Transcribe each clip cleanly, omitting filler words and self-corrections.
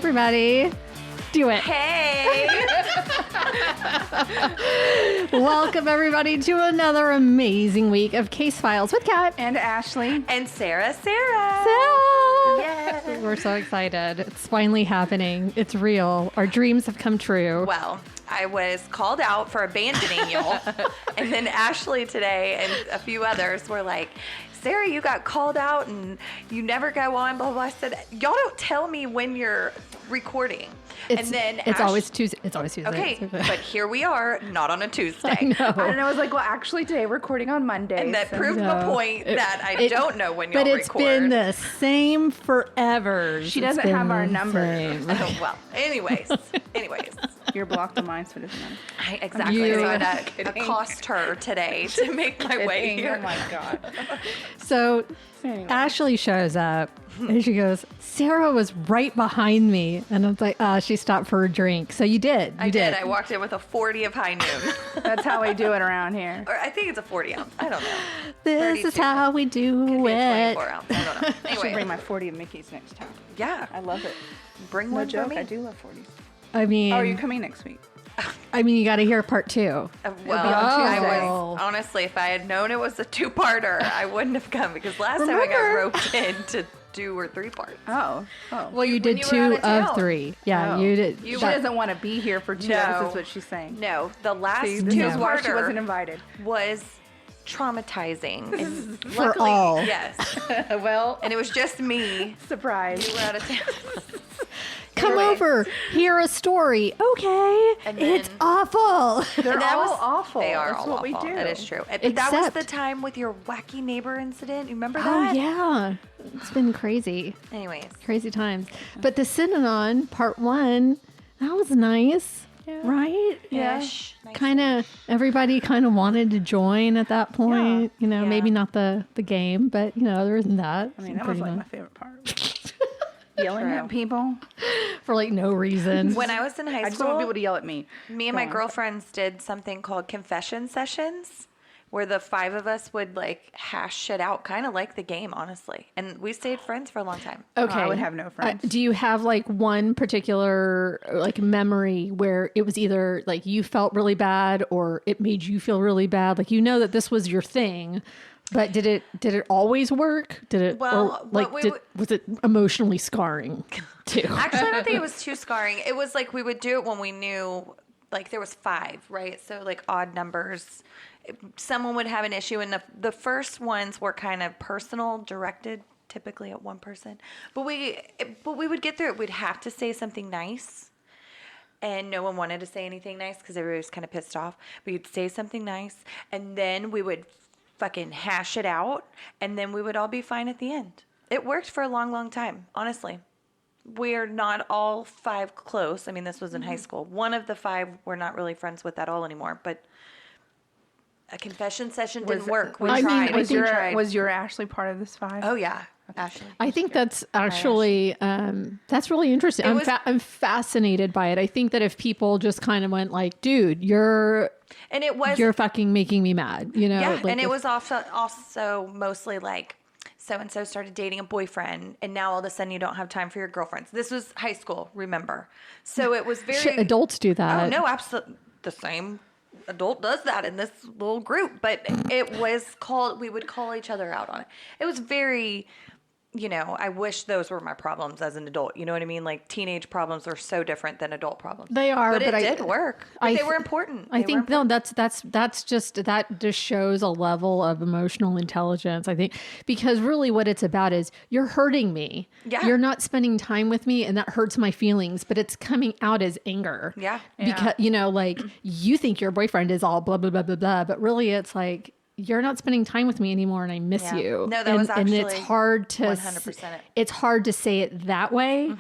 everybody. Do it. Hey. Welcome, everybody, to another amazing week of Case Files with Kat. And Ashley. And Sarah. Yes. We're so excited. It's finally happening. It's real. Our dreams have come true. Well, I was called out for abandoning y'all. And then Ashley today and a few others were like, Sarah, you got called out and you never go on, blah, blah, blah. I said, y'all don't tell me when you're recording. It's always Tuesday. It's always Tuesday. Okay, but here we are, not on a Tuesday. I know. And I was like, well, actually today we're recording on Monday. And that proved my point that I don't know when y'all record. But it's been the same forever. She doesn't have our number. Oh, well, anyways. You're blocked on mine, so it doesn't matter. Exactly. So I cost her today to make my way here. Oh my God. So anyway. Ashley shows up and she goes, Sarah was right behind me. And I was like, she stopped for a drink. So you did. I did. I walked in with a 40 of high noon. That's how we do it around here. Or I think it's a 40 ounce. I don't know. This 32. is how we do Could be a it. 24 ounce. I don't know. I should Anyway. bring my 40 of Mickey's next time. Yeah. I love it. Bring No one joke, for me. I do love 40s. I mean, Oh, are you coming next week? you got to hear part two. Well, on I Tuesday. was, honestly, if I had known it was a two-parter, I wouldn't have come because last time I got Remember? roped into 2 or 3 parts. Oh. Well, you did you were 2 out of of town. 3. Yeah, Oh. you did. She doesn't want to be here for 2 No. episodes, is what she's saying. No, the last See, this is why she wasn't two-parter invited. was traumatizing. And For luckily, all. Yes. Well, And it was just me. surprise. You were out of town. Come Anyway. over, hear a story. Okay, And it's then- awful. They're And that all was- awful. They are That's all what awful. we do. That is true. But that was Except- the time with your wacky neighbor incident. You remember Oh, that? yeah. It's been crazy. Anyways. Crazy times. But the Synanon part 1, that was nice, right? Yeah. Ish. Nice. Kind of, everybody kind of wanted to join at that point. You know, Yeah. maybe not the game, but, you know, there isn't that. I mean, It's that was pretty like my nice. favorite part. Yelling at people. For like no reason. When I was in high I just don't want school, people to yell at me. me and Go my on. girlfriends did something called confession sessions where the 5 of us would like hash shit out, kind of like the game, honestly. And we stayed friends for a long time. Okay. I would have no friends. Do you have like one particular like memory where it was either like you felt really bad or it made you feel really bad? Like, you know that this was your thing, but did it always work? Did it, Well, or, like, was it emotionally scarring too? Actually, I don't think it was too scarring. It was like we would do it when we knew like there was 5, right? So like odd numbers. Someone would have an issue, and the first ones were kind of personal, directed typically at one person. But we would get through it. We'd have to say something nice, and no one wanted to say anything nice because everybody was kind of pissed off. We'd say something nice, and then we would fucking hash it out, and then we would all be fine at the end. It worked for a long, long time, honestly. We're not all 5 close. I mean, this was in high school. One of the 5 we're not really friends with at all anymore, but a confession session didn't work. We tried. Was your Ashley part of this 5? Oh, yeah. Ashley. I think that's actually that's really interesting. I'm fascinated by it. I think that if people just kind of went like, dude, you're fucking making me mad, you know? Yeah, like and it was also mostly like, so-and-so started dating a boyfriend, and now all of a sudden you don't have time for your girlfriends. This was high school, remember? So it was very... adults do that. Oh, no, absolutely. The same adult does that in this little group, but it was we would call each other out on it. It was very... You know, I wish those were my problems as an adult. You know what I mean? Like, teenage problems are so different than adult problems. They are, but it but did work. But they were important. I think that just shows a level of emotional intelligence. I think because really what it's about is you're hurting me. Yeah. You're not spending time with me, and that hurts my feelings. But it's coming out as anger. Yeah. Because like you think your boyfriend is all blah blah blah blah blah, but really it's like, you're not spending time with me anymore, and I miss you. No, that was actually and it's hard to 100%. It's hard to say it that way,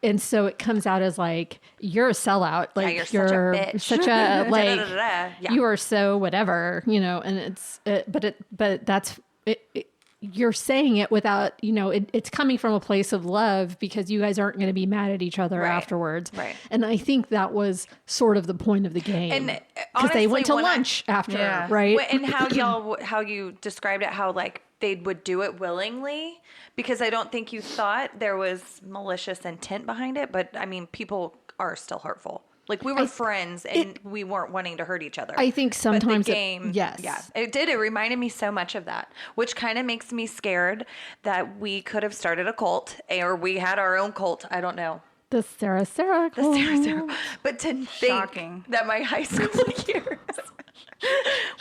and so it comes out as like you're a sellout, like you're such a bitch. such a like Yeah. you are so whatever, you know. And but that's it. You're saying it without, you know, it's coming from a place of love because you guys aren't going to be mad at each other afterwards. Right. And I think that was sort of the point of the game. And because they went to lunch after, right? And how you described it, how like they would do it willingly, because I don't think you thought there was malicious intent behind it. But I mean, people are still hurtful. Like, we were friends and we weren't wanting to hurt each other. I think sometimes but the game, yes. Yeah, it did. It reminded me so much of that, which kind of makes me scared that we could have started a cult, or we had our own cult. I don't know. The Sarah The Sarah. But to Shocking. think that my high school years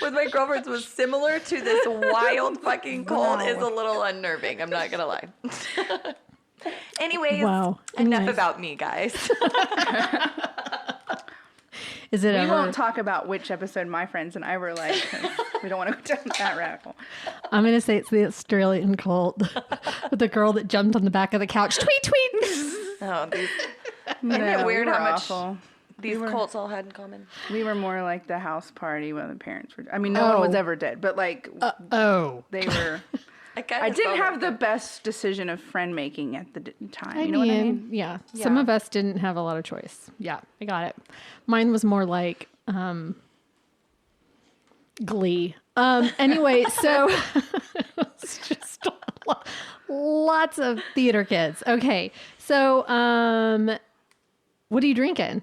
with my girlfriends was similar to this wild fucking cult is a little unnerving. I'm not gonna lie. Anyways, enough Anyways. about me, guys. Is it We ever? won't talk about which episode my friends and I were like, 'cause we don't want to go down that rabbit hole. I'm going to say it's the Australian cult with the girl that jumped on the back of the couch. Tweet, tweet. Oh, these, No, isn't it weird we were how much awful. these cults all had in common? We were more like the house party when the parents were. I mean, no one was ever dead, but like they were. I didn't have the best decision of friend making at the time. You know what I mean? Yeah. Some of us didn't have a lot of choice. Yeah, I got it. Mine was more like Glee. Anyway, so it's just lots of theater kids. Okay, so what are you drinking?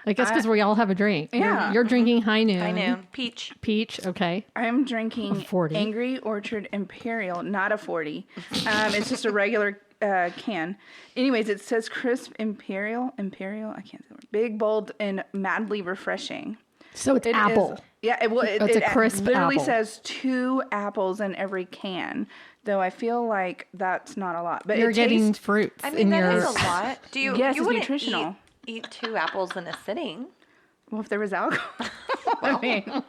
I guess because we all have a drink. Yeah. You're drinking High Noon. I know. Peach. Peach, okay. I'm drinking 40. Angry Orchard Imperial, not a 40. It's just a regular can. Anyways, it says crisp Imperial. I can't say the word. Big, bold, and madly refreshing. So it's It apple. is- yeah, It's a crisp literally apple. says 2 apples in every can, though I feel like that's not a lot. But You're it getting tastes, fruits I in mean, that your... is a lot. Do you? Yes, you it's wouldn't nutritional. Eat 2 apples in a sitting. well, if there was alcohol. I mean,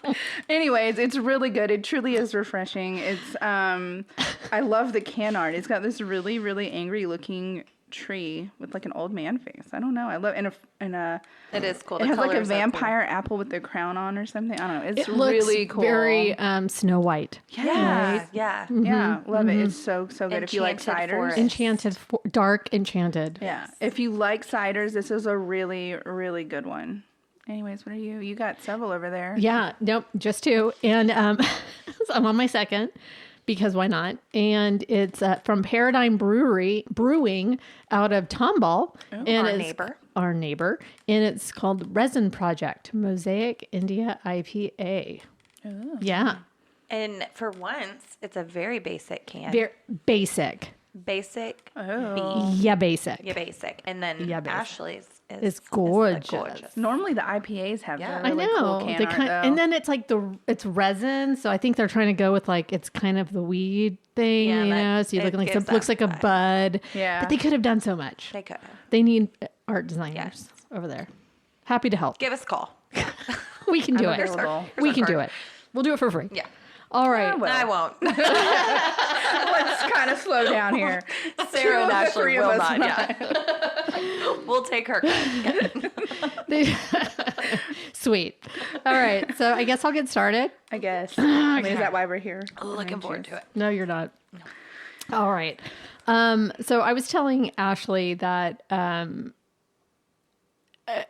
anyways, it's really good. It truly is refreshing. It's I love the can art. It's got this really, really angry looking tree with like an old man face. I don't know. I love in a It is cool. it The has like a colors are cool. vampire apple with the crown on or something. I don't know. It's It looks really cool. very Snow White. Yeah, yeah. Yeah, love it. It's so good. If you like Enchanted ciders. forest. Enchanted, dark enchanted. Yeah. If you like ciders, this is a really, really good one. Anyways, what are you? You got several over there. Yeah, nope, just 2. And so I'm on my second because why not? And it's from Paradigm Brewing out of Tomball. And our it's neighbor. Our neighbor. And it's called Resin Project Mosaic India IPA. Oh. Yeah. And for once, it's a very basic can. Very basic. Basic. Oh. Yeah, basic. Yeah, basic. And then Yeah, basic. Ashley's It's the gorgeous. Normally the IPAs have Yeah. the really cool can art, though. and then it's like it's resin, so I think they're trying to go with like it's kind of the weed thing, Yeah, you that- know. So you it look like gives looks that like a vibe. bud. Yeah. But they could have done so much. They could have. They need art designers Yes. over there. Happy to help. Give us a call. We can do I'm it. available. We can do it. We'll do it for free. Yeah. All right. well. I won't. Let's kind of slow down here. Sarah and Two of the Ashley three of will us not. Yeah. We'll take her. Sweet. All right. So I guess I'll get started. I guess. I mean, is that why we're here? Looking forward to it. No, you're not. All right. So I was telling Ashley that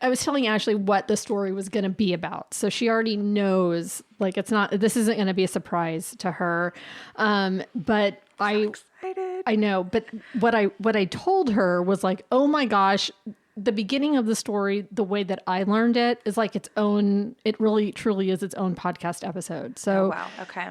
I was telling Ashley what the story was going to be about. So she already knows, like, this isn't going to be a surprise to her. But Excited. I know, but what I told her was like, oh my gosh, the beginning of the story, the way that I learned it is like its own, it really truly is its own podcast episode. So, Oh, wow. Okay.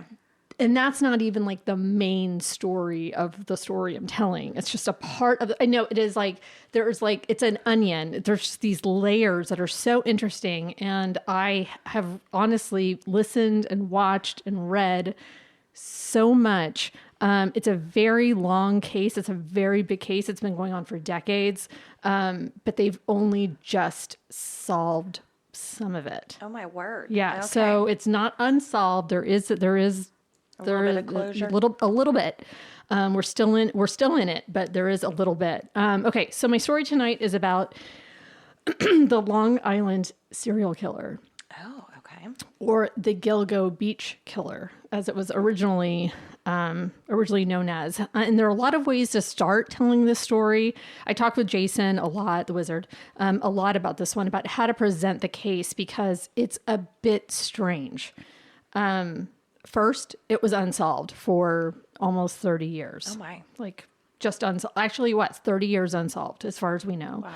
and that's not even like the main story of the story I'm telling. It's just a part of I know it is like, there's like, it's an onion. There's just these layers that are so interesting. And I have honestly listened and watched and read so much. It's a very long case. It's a very big case. It's been going on for decades. But they've only just solved some of it. Oh my word. Yeah. Okay. So it's not unsolved. There is little bit of closure. a little bit. We're still in it, but there is a little bit. Okay. So my story tonight is about the Long Island serial killer, Oh, okay. or the Gilgo beach killer, as it was originally known as. And there are a lot of ways to start telling this story. I talked with Jason a lot, the wizard, a lot about this one, about how to present the case because it's a bit strange. First, it was unsolved for almost 30 years. Oh my. Like just unsolved. Actually, 30 years unsolved as far as we know. Wow.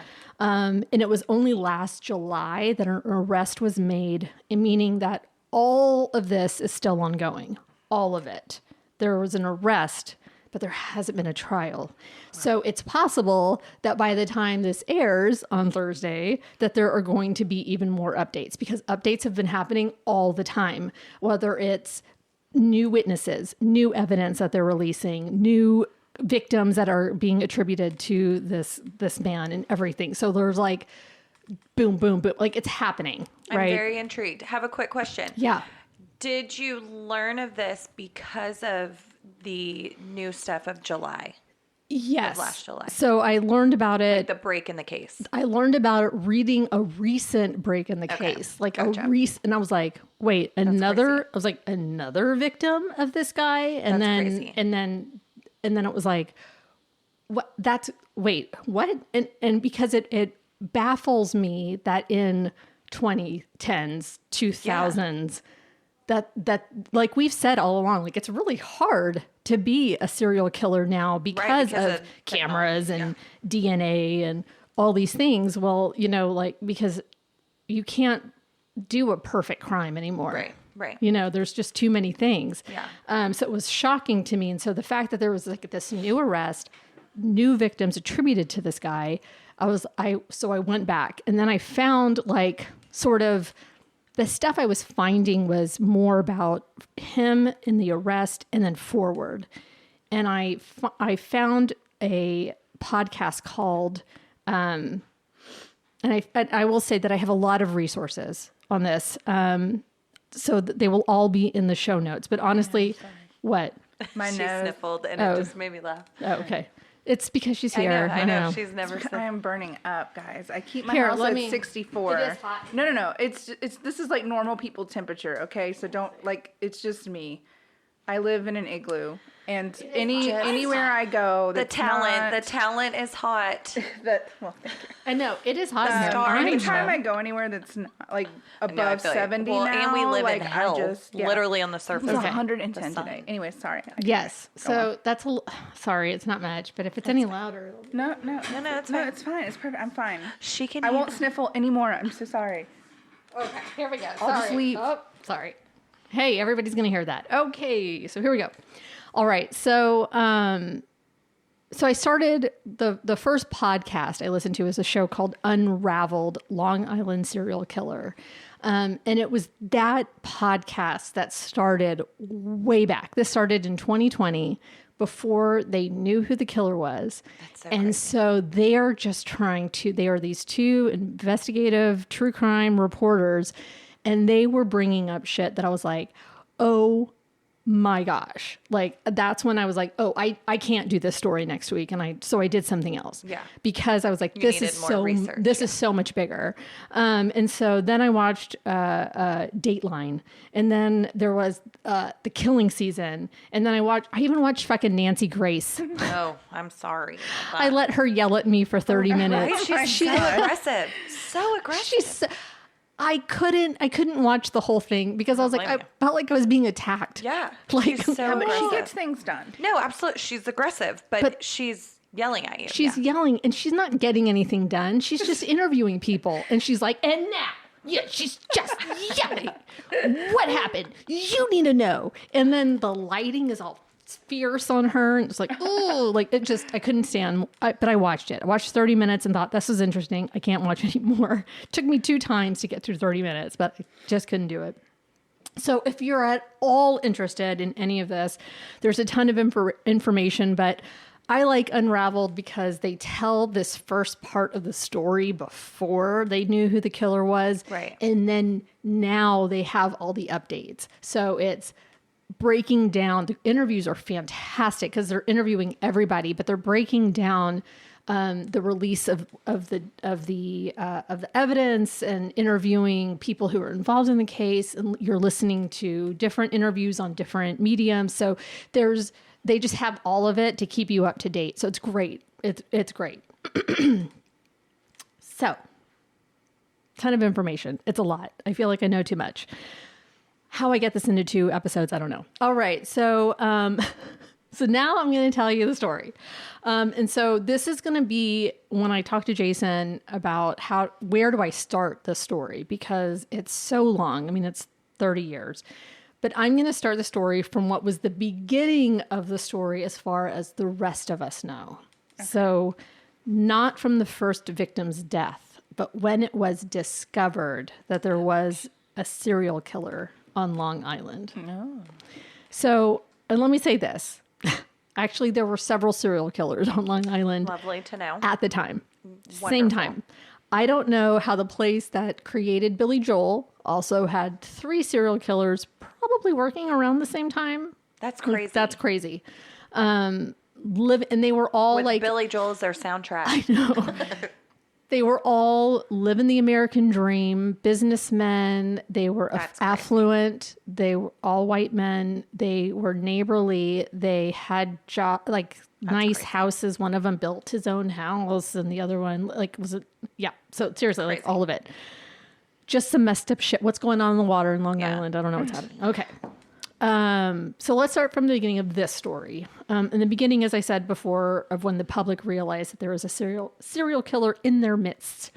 And it was only last July that an arrest was made, meaning that all of this is still ongoing. All of it. There was an arrest, but there hasn't been a trial. So it's possible that by the time this airs on Thursday, that there are going to be even more updates, because updates have been happening all the time, whether it's new witnesses, new evidence that they're releasing, new victims that are being attributed to this man and everything. So there's like boom, boom, boom. Like it's happening, right? I'm very intrigued. Have a quick question. Yeah. Did you learn of this because of the new stuff of July? Yes. Last July. So I learned about it. Like the break in the case. I learned about it reading a recent break in the case. Like Gotcha. a recent, and I was like, wait, another, I was like, another victim of this guy? And That's then, crazy. and then it was like, what, wait, what? And because it baffles me that in 2010s, 2000s, that like we've said all along, like it's really hard to be a serial killer now because of cameras and DNA and all these things. Well, you know, like because you can't do a perfect crime anymore. Right. You know, there's just too many things. Yeah. So it was shocking to me. And so the fact that there was like this new arrest, new victims attributed to this guy, so I went back and then I found like sort of the stuff I was finding was more about him in the arrest and then forward. And I found a podcast called, and I will say that I have a lot of resources on this. So they will all be in the show notes. But honestly, what? My She nose. sniffled and it just made me laugh. Oh, okay. It's because she's here. I know. She's never I am burning up, guys. I keep my Here, house let at me- 64. It is hot. No. It's this is like normal people temperature, okay? So don't like it's just me. I live in an igloo, and anywhere I go, The talent is hot. Well, thank you. I know. It is hot in here. Anytime I go anywhere that's like above 70 well, now, and we live like in hell, literally on the surface. It's Okay. 110 The today. sun. Anyway, sorry. Yes. So that's sorry, it's not much, but if it's any louder, No, it's no, fine. it's fine. It's perfect. I'm fine. She can. I won't sniffle anymore. I'm so sorry. okay, here we go. I'll just leave. Oh, sorry. Hey, everybody's going to hear that. Okay, so here we go. All right, so so I started the first podcast I listened to is a show called Unraveled: Long Island Serial Killer. And it was that podcast that started way back. This started in 2020 before they knew who the killer was. And so they are just they are these two investigative true crime reporters, and they were bringing up shit that I was like, oh my gosh. Like, that's when I was like, oh, I can't do this story next week. And so I did something else. Yeah. Because I was like, this is so much bigger. And so then I watched Dateline, and then there was The Killing Season. And then I even watched fucking Nancy Grace. Oh, I'm sorry. I let her yell at me for 30 minutes. Right? She's so aggressive. So aggressive. I couldn't watch the whole thing because I was like, I felt like I was being attacked. Yeah. Like, she's so But aggressive. she gets things done. No, absolutely. She's aggressive, but she's yelling at you. she's yelling and she's not getting anything done. She's just interviewing people. And she's like, and now, yeah, she's just yelling. What happened? You need to know. And then the lighting is all fierce on her. And it's like, oh, like it just, I couldn't stand, but I watched it. I watched 30 minutes and thought, this is interesting. I can't watch anymore. It took me 2 times to get through 30 minutes, but I just couldn't do it. So if you're at all interested in any of this, there's a ton of information, but I like Unraveled because they tell this first part of the story before they knew who the killer was. Right. And then now they have all the updates. So it's breaking down. The interviews are fantastic because they're interviewing everybody, but they're breaking down the release of the evidence and interviewing people who are involved in the case, and you're listening to different interviews on different mediums. So they just have all of it to keep you up to date. So it's great. It's great. So, ton of information. It's a lot. I feel like I know too much. How I get this into 2 episodes, I don't know. All right. So, so now I'm going to tell you the story. And so this is going to be when I talk to Jason about where do I start the story? Because it's so long. I mean, it's 30 years. But I'm going to start the story from what was the beginning of the story as far as the rest of us know. Okay. So not from the first victim's death, but when it was discovered that there was a serial killer on Long Island. No. So, and let me say this. Actually, there were several serial killers on Long Island. Lovely to know. At the time. Wonderful. Same time. I don't know how the place that created Billy Joel also had 3 serial killers probably working around the same time. That's crazy. That's crazy. And they were all with like Billy Joel as their soundtrack. I know. They were all living the American dream, businessmen. They were affluent. They were all white men. They were neighborly. They had nice houses. One of them built his own house, and the other one So seriously, crazy. All of it. Just some messed up shit. What's going on in the water in Long Island? I don't know what's happening. Okay. So let's start from the beginning of this story. In the beginning, as I said before, of when the public realized that there was a serial killer in their midst.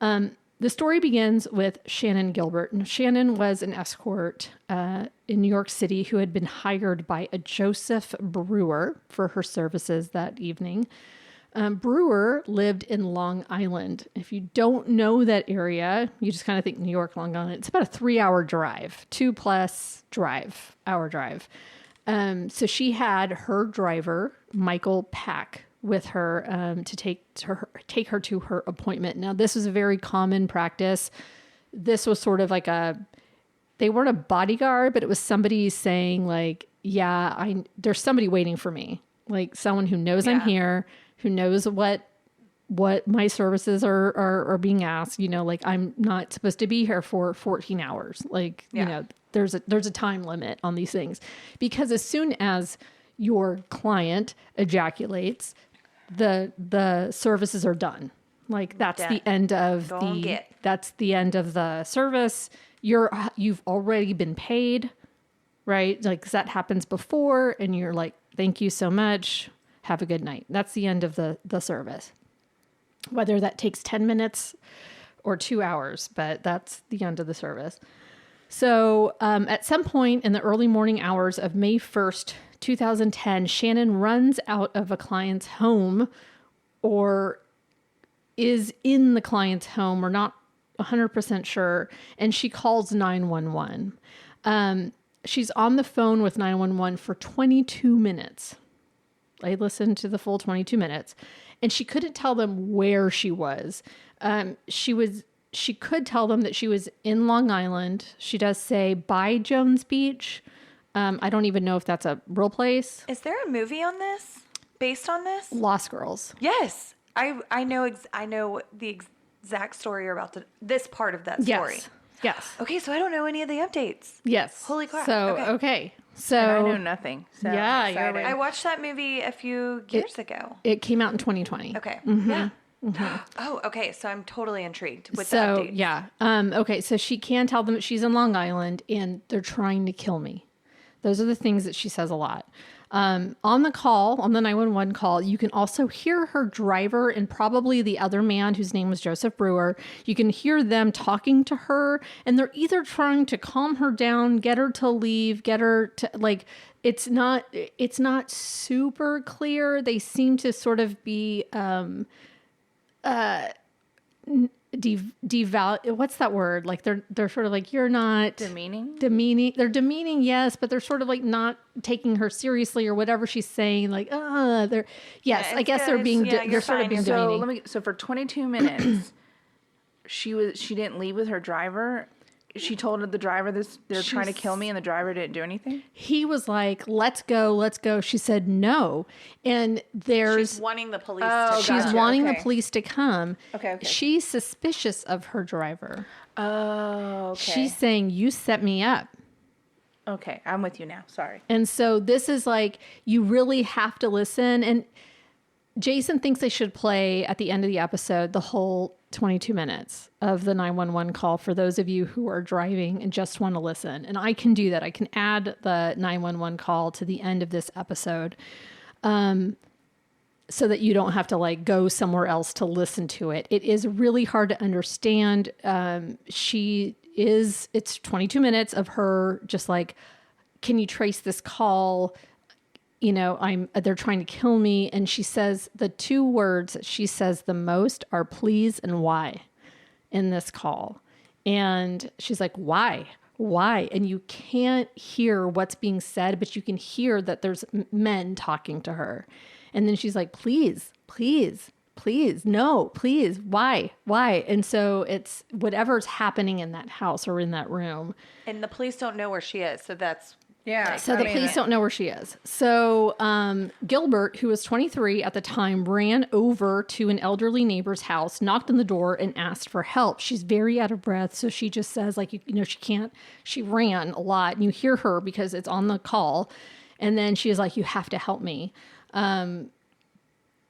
The story begins with Shannon Gilbert. And Shannon was an escort in New York City who had been hired by a Joseph Brewer for her services that evening. Brewer lived in Long Island. If you don't know that area, you just kind of think New York, Long Island. It's about a 3-hour drive, 2+ hour drive. So she had her driver, Michael Pack, with her to take her to her appointment. Now, this was a very common practice. This was sort of like they weren't a bodyguard, but it was somebody saying like, there's somebody waiting for me. Like someone who knows I'm here, who knows what my services are being asked, like I'm not supposed to be here for 14 hours. Like, there's a time limit on these things, because as soon as your client ejaculates, the services are done. Like that's the end of that's the end of the service. You've already been paid, right? Like 'cause that happens before and you're like, thank you so much. Have a good night. That's the end of the service. Whether that takes 10 minutes or 2 hours, but that's the end of the service. So at some point in the early morning hours of May 1st, 2010, Shannon runs out of a client's home or is in the client's home. We're not 100% sure. And she calls 911. She's on the phone with 911 for 22 minutes. I listened to the full 22 minutes, and she couldn't tell them where she was. She could tell them that she was in Long Island. She does say by Jones Beach. I don't even know if that's a real place. Is there a movie on this? Based on this? Lost Girls. Yes. I know the exact story about this part of that story. Yes. Okay, so I don't know any of the updates. Yes. Holy crap. So, okay. So and I know nothing. So yeah, you're I watched that movie a few years ago. It came out in 2020. Okay. Mm-hmm. Yeah. Mm-hmm. Oh, okay. So I'm totally intrigued with the updates. Yeah. Okay. So she can tell them that she's in Long Island and they're trying to kill me. Those are the things that she says a lot. On the 911 call, you can also hear her driver and probably the other man whose name was Joseph Brewer. You can hear them talking to her, and they're either trying to calm her down, get her to leave, get her to like, it's not super clear. They seem to sort of be, what's that word? Like they're sort of like, you're not demeaning. They're demeaning, yes, but they're sort of like not taking her seriously or whatever she's saying. Like, they're I guess they're being they're sort of being demeaning. So for 22 minutes, she didn't leave with her driver. She told the driver they're trying to kill me, and the driver didn't do anything. He was like, let's go. She said no. And she's wanting the police wanting the police to come. Okay. She's suspicious of her driver. Oh, okay. She's saying, you set me up. Okay, I'm with you now. Sorry. And so this is like, you really have to listen. And Jason thinks they should play at the end of the episode the whole 22 minutes of the 911 call for those of you who are driving and just want to listen. And I can do that. I can add the 911 call to the end of this episode, so that you don't have to like go somewhere else to listen to it. It is really hard to understand. It's 22 minutes of her just like, can you trace this call? You know, they're trying to kill me. And she says the two words that she says the most are please and why in this call. And she's like, why? And you can't hear what's being said, but you can hear that there's men talking to her. And then she's like, please, no, please, why? And so it's whatever's happening in that house or in that room. And the police don't know where she is. So that's... Yeah. So the police don't know where she is. So Gilbert, who was 23 at the time, ran over to an elderly neighbor's house, knocked on the door, and asked for help. She's very out of breath. So she just says, like, you know, she ran a lot. And you hear her because it's on the call. And then she is like, you have to help me.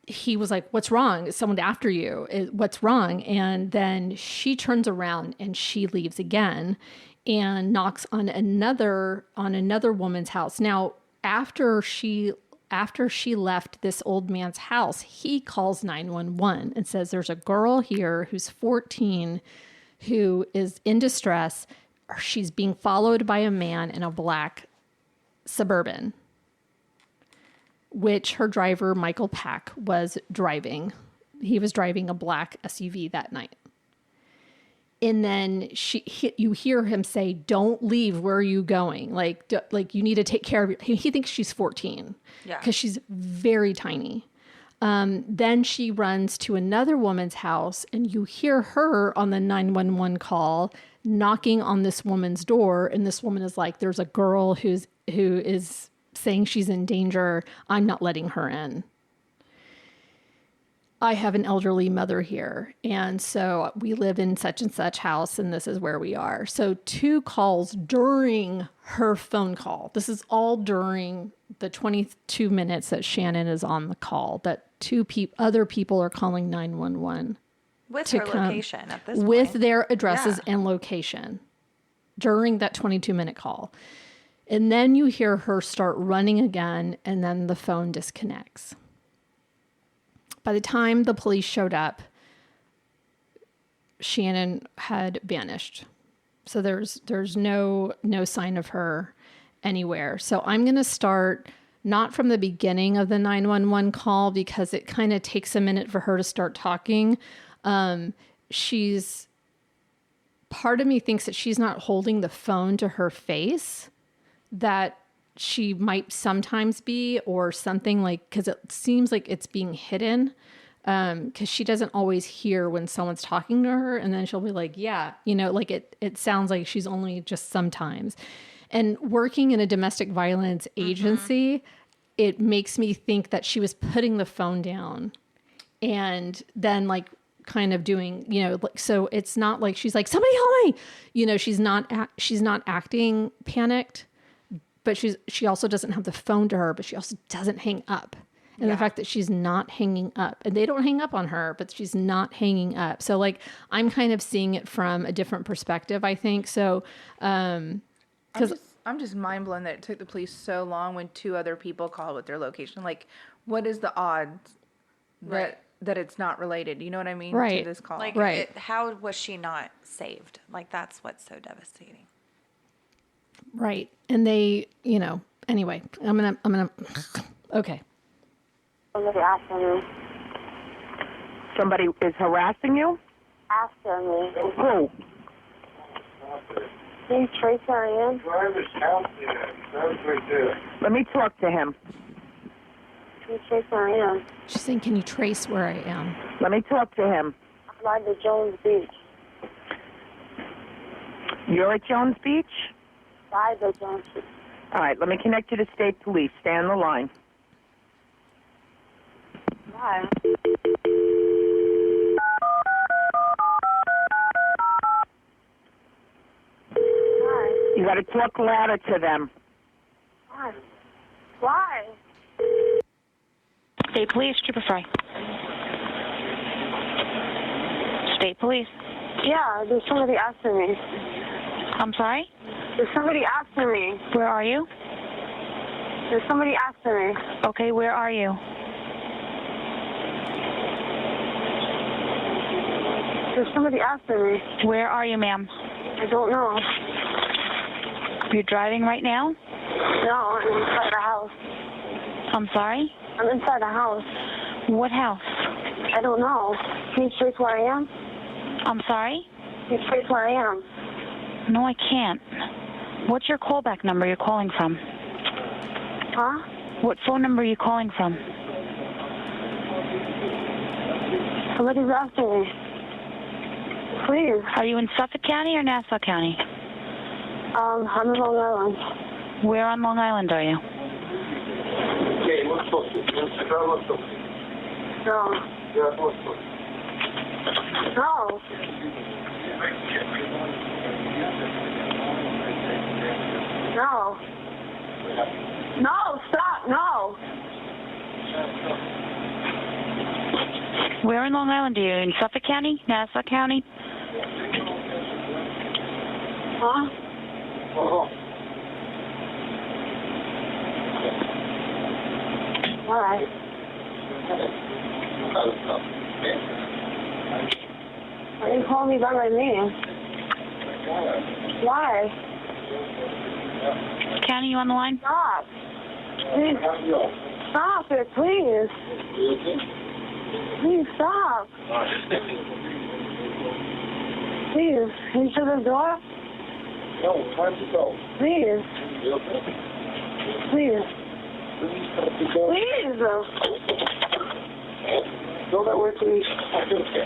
He was like, what's wrong? Is someone after you? What's wrong? And then she turns around and she leaves again and knocks on another woman's house. Now, after she left this old man's house, he calls 911 and says, there's a girl here who's 14 who is in distress. She's being followed by a man in a black Suburban, which her driver, Michael Pack, was driving. He was driving a black SUV that night. And then you hear him say, don't leave. Where are you going? Like you need to take care of he thinks she's 14 because she's very tiny. Then she runs to another woman's house and you hear her on the 911 call knocking on this woman's door. And this woman is like, there's a girl who is saying she's in danger. I'm not letting her in. I have an elderly mother here. And so we live in such and such house and this is where we are. So 2 calls during her phone call. This is all during the 22 minutes that Shannon is on the call, that other people are calling 911. With her location at this point. With their addresses and location during that 22-minute call. And then you hear her start running again, and then the phone disconnects. By the time the police showed up, Shannon had vanished. So there's no sign of her anywhere. So I'm going to start not from the beginning of the 911 call because it kind of takes a minute for her to start talking. Part of me thinks that she's not holding the phone to her face, that she might sometimes be, or something, like, because it seems like it's being hidden, because she doesn't always hear when someone's talking to her, and then she'll be like, yeah, you know, like it sounds like she's only just sometimes. And working in a domestic violence agency, it makes me think that she was putting the phone down and then like kind of doing, you know, like, so it's not like she's like, somebody help me, you know, she's not acting panicked. But she also doesn't have the phone to her, but she also doesn't hang up. And the fact that she's not hanging up, and they don't hang up on her, but she's not hanging up. So like, I'm kind of seeing it from a different perspective, I think. So, because I'm just mind blown that it took the police so long when 2 other people called with their location. Like, what is the odds that it's not related? You know what I mean? Right. To this call. Like, how was she not saved? Like, that's what's so devastating. right. And they, you know, anyway, I'm gonna, okay. Somebody is harassing you? After me. Who? Can you trace her in? Let me talk to him. Can you trace her in? She's saying, can you trace where I am? Let me talk to him. I'm by the Jones Beach. You're at Jones Beach? By the Jones Beach. All right, let me connect you to state police. Stay on the line. Why? Why? You got to talk louder to them. Why? Why? State Police, Trooper Fry. State Police. Yeah, there's somebody after me. I'm sorry? There's somebody after me. Where are you? There's somebody after me. Okay, where are you? There's somebody after me. Where are you, ma'am? I don't know. You're driving right now? No, I'm inside the house. I'm sorry? I'm inside the house. What house? I don't know. Can you trace where I am? I'm sorry? Can you trace where I am? No, I can't. What's your callback number you're calling from? Huh? What phone number are you calling from? Somebody's after me. Please. Are you in Suffolk County or Nassau County? I'm in Long Island. Where on Long Island are you? No. No. No. No, stop, no. Where in Long Island are you? In Suffolk County? Nassau County? Huh? Why? Why you call me by my name? Why? County, you on the line? Stop. Please. Stop it, please. Please stop. Please, can you shut the door? No, time to go. Please. You okay? Please. Please. Go that way, please. Okay.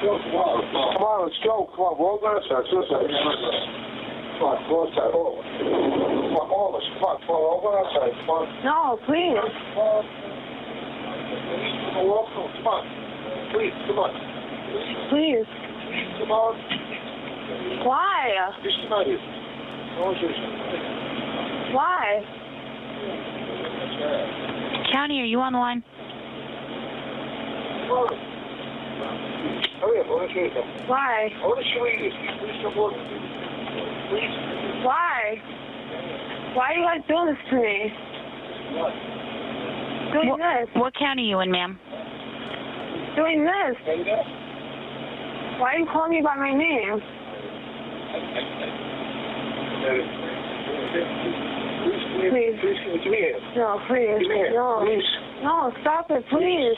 Go, come on, let's go. Come on, roll that side. Come on, go outside. Come on, all of us. Come on, roll that side. Come on. No, please. Come on. Come on. Please, come on. Please. Come on. Why? Just come out here. No one's Why? County, are you on the line? Hurry up, I want to show you something. Why? I want to show you this. Please come on. Please. Why? Why are you guys doing this to me? What? Doing this. What county are you in, ma'am? Doing this. Hang up. Why are you calling me by my name? Please. Please, give me a hand. No, please. Give me a hand. No. Please. No, stop it, please.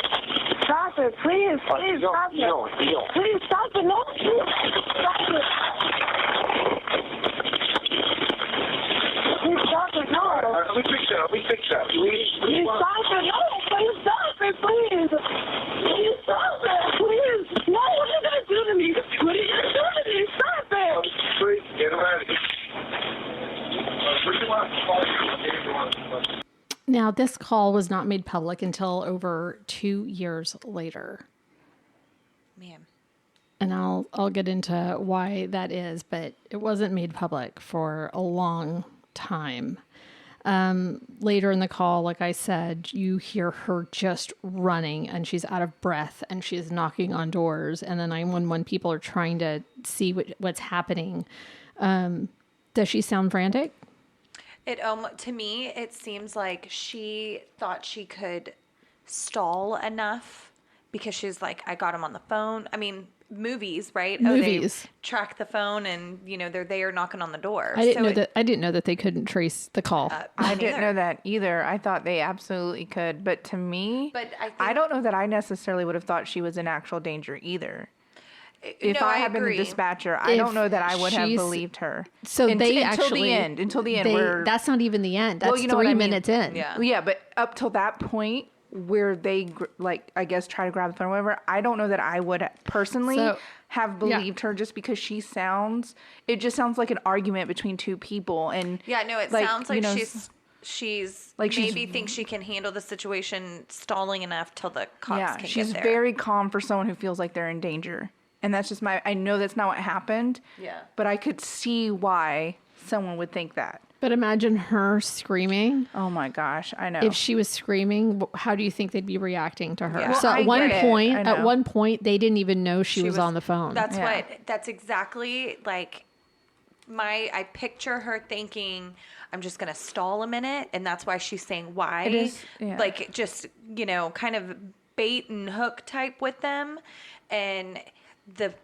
Stop it, please. Please, stop it. No. Please, stop it. No, please. Stop it. Please, stop it. No. Let me fix that. Please. Please, stop it. No, please, stop it, please. Please, stop it. Please. No, what are you going to do to me? What are you going to do to me? Stop it. Please, get him out of here. What do you want? Now, this call was not made public until over 2 years later. Man. And I'll get into why that is, but it wasn't made public for a long time. Later in the call, like I said, you hear her just running and she's out of breath and she's knocking on doors. And the 911 people are trying to see what's happening. Does she sound frantic? To me, it seems like she thought she could stall enough because she's like, I got him on the phone. I mean, movies, right? Movies. They track the phone and, they're there knocking on the door. I didn't know that they couldn't trace the call. I didn't know that either. I thought they absolutely could. But to me, I don't know that I necessarily would have thought she was in actual danger either. If I had been the dispatcher, I don't know that I would have believed her. So until the end. That's not even the end. That's 3 minutes in. Yeah, but up till that point where they I guess try to grab the phone or whatever, I don't know that I would personally have believed her just because it just sounds like an argument between two people. And it sounds like she's maybe thinks she can handle the situation stalling enough till the cops can get there. She's very calm for someone who feels like they're in danger. And that's just I know that's not what happened. Yeah. But I could see why someone would think that. But imagine her screaming. Oh my gosh, I know. If she was screaming, how do you think they'd be reacting to her? Yeah. So Well, at I one point, they didn't even know she was on the phone. That's exactly like I picture her thinking, I'm just going to stall a minute. And that's why she's saying why. It is, yeah. Like just, kind of bait and hook type with them. And the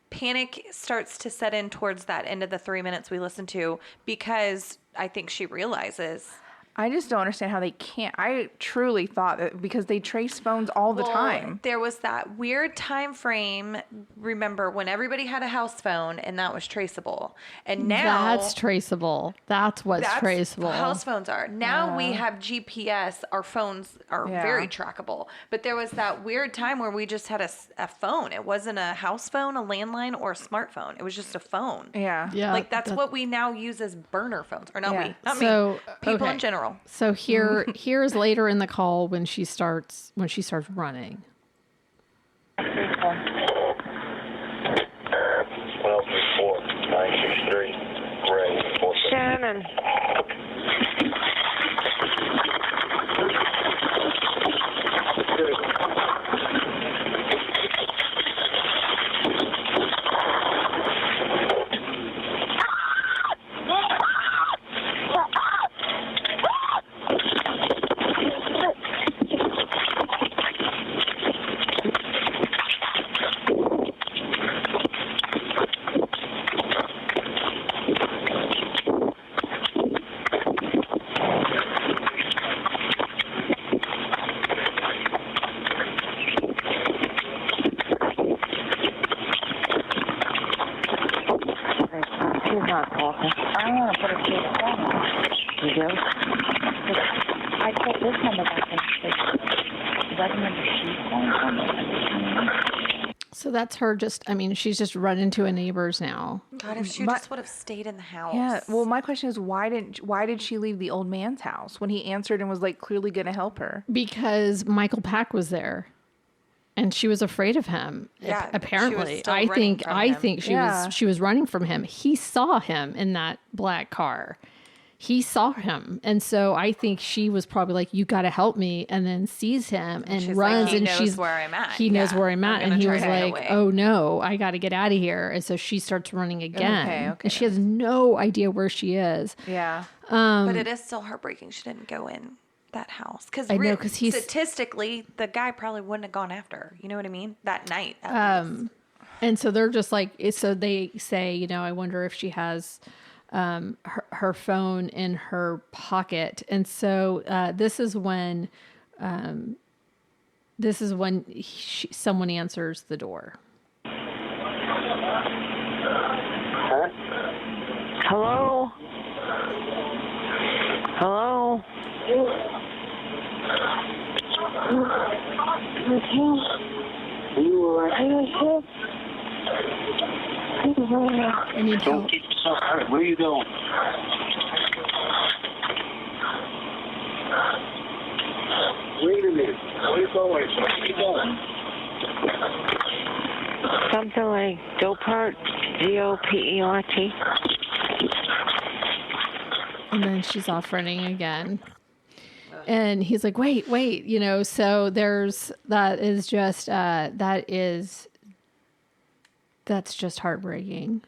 panic starts to set in towards that end of the 3 minutes we listened to, because I think she realizes. I just don't understand how they can't. I truly thought that because they trace phones all the time. There was that weird time frame. Remember when everybody had a house phone and that was traceable, and now that's traceable. That's traceable. House phones are now. We have GPS. Our phones are very trackable. But there was that weird time where we just had a phone. It wasn't a house phone, a landline, or a smartphone. It was just a phone. Yeah. Like that's what we now use as burner phones, or not we, not So, me. People okay. in general. So here's later in the call when she starts running. 1234 963 Ray. Shannon. So that's her she's just run into a neighbor's now. God, if she just would have stayed in the house. Yeah. Well, my question is, why did she leave the old man's house when he answered and was like clearly going to help her? Because Michael Pack was there, and she was afraid of him. Yeah, apparently, still I running think from him. she was running from him. He saw him in that black car. He saw him, and so I think she was probably like, "You got to help me," and then sees him and She's runs, like, and he knows where I'm at. He knows where I'm at, I'm and he gonna was try to get like, away. "Oh no, I got to get out of here!" And so she starts running again, Okay. and she has no idea where she is. Yeah. But it is still heartbreaking she didn't go in that house. Because I know, 'cause he's- statistically, the guy probably wouldn't have gone after her. You know what I mean? That night. And so they're just like, so they say, I wonder if she has her phone in her pocket. And so this is when someone answers the door. Hello? Hello? I need help. Don't keep yourself out. Where are you going? Wait a minute. Where are you going? Where are you going? Something like Dopert, Dopert. And then she's off running again. And he's like, wait, so that's just heartbreaking.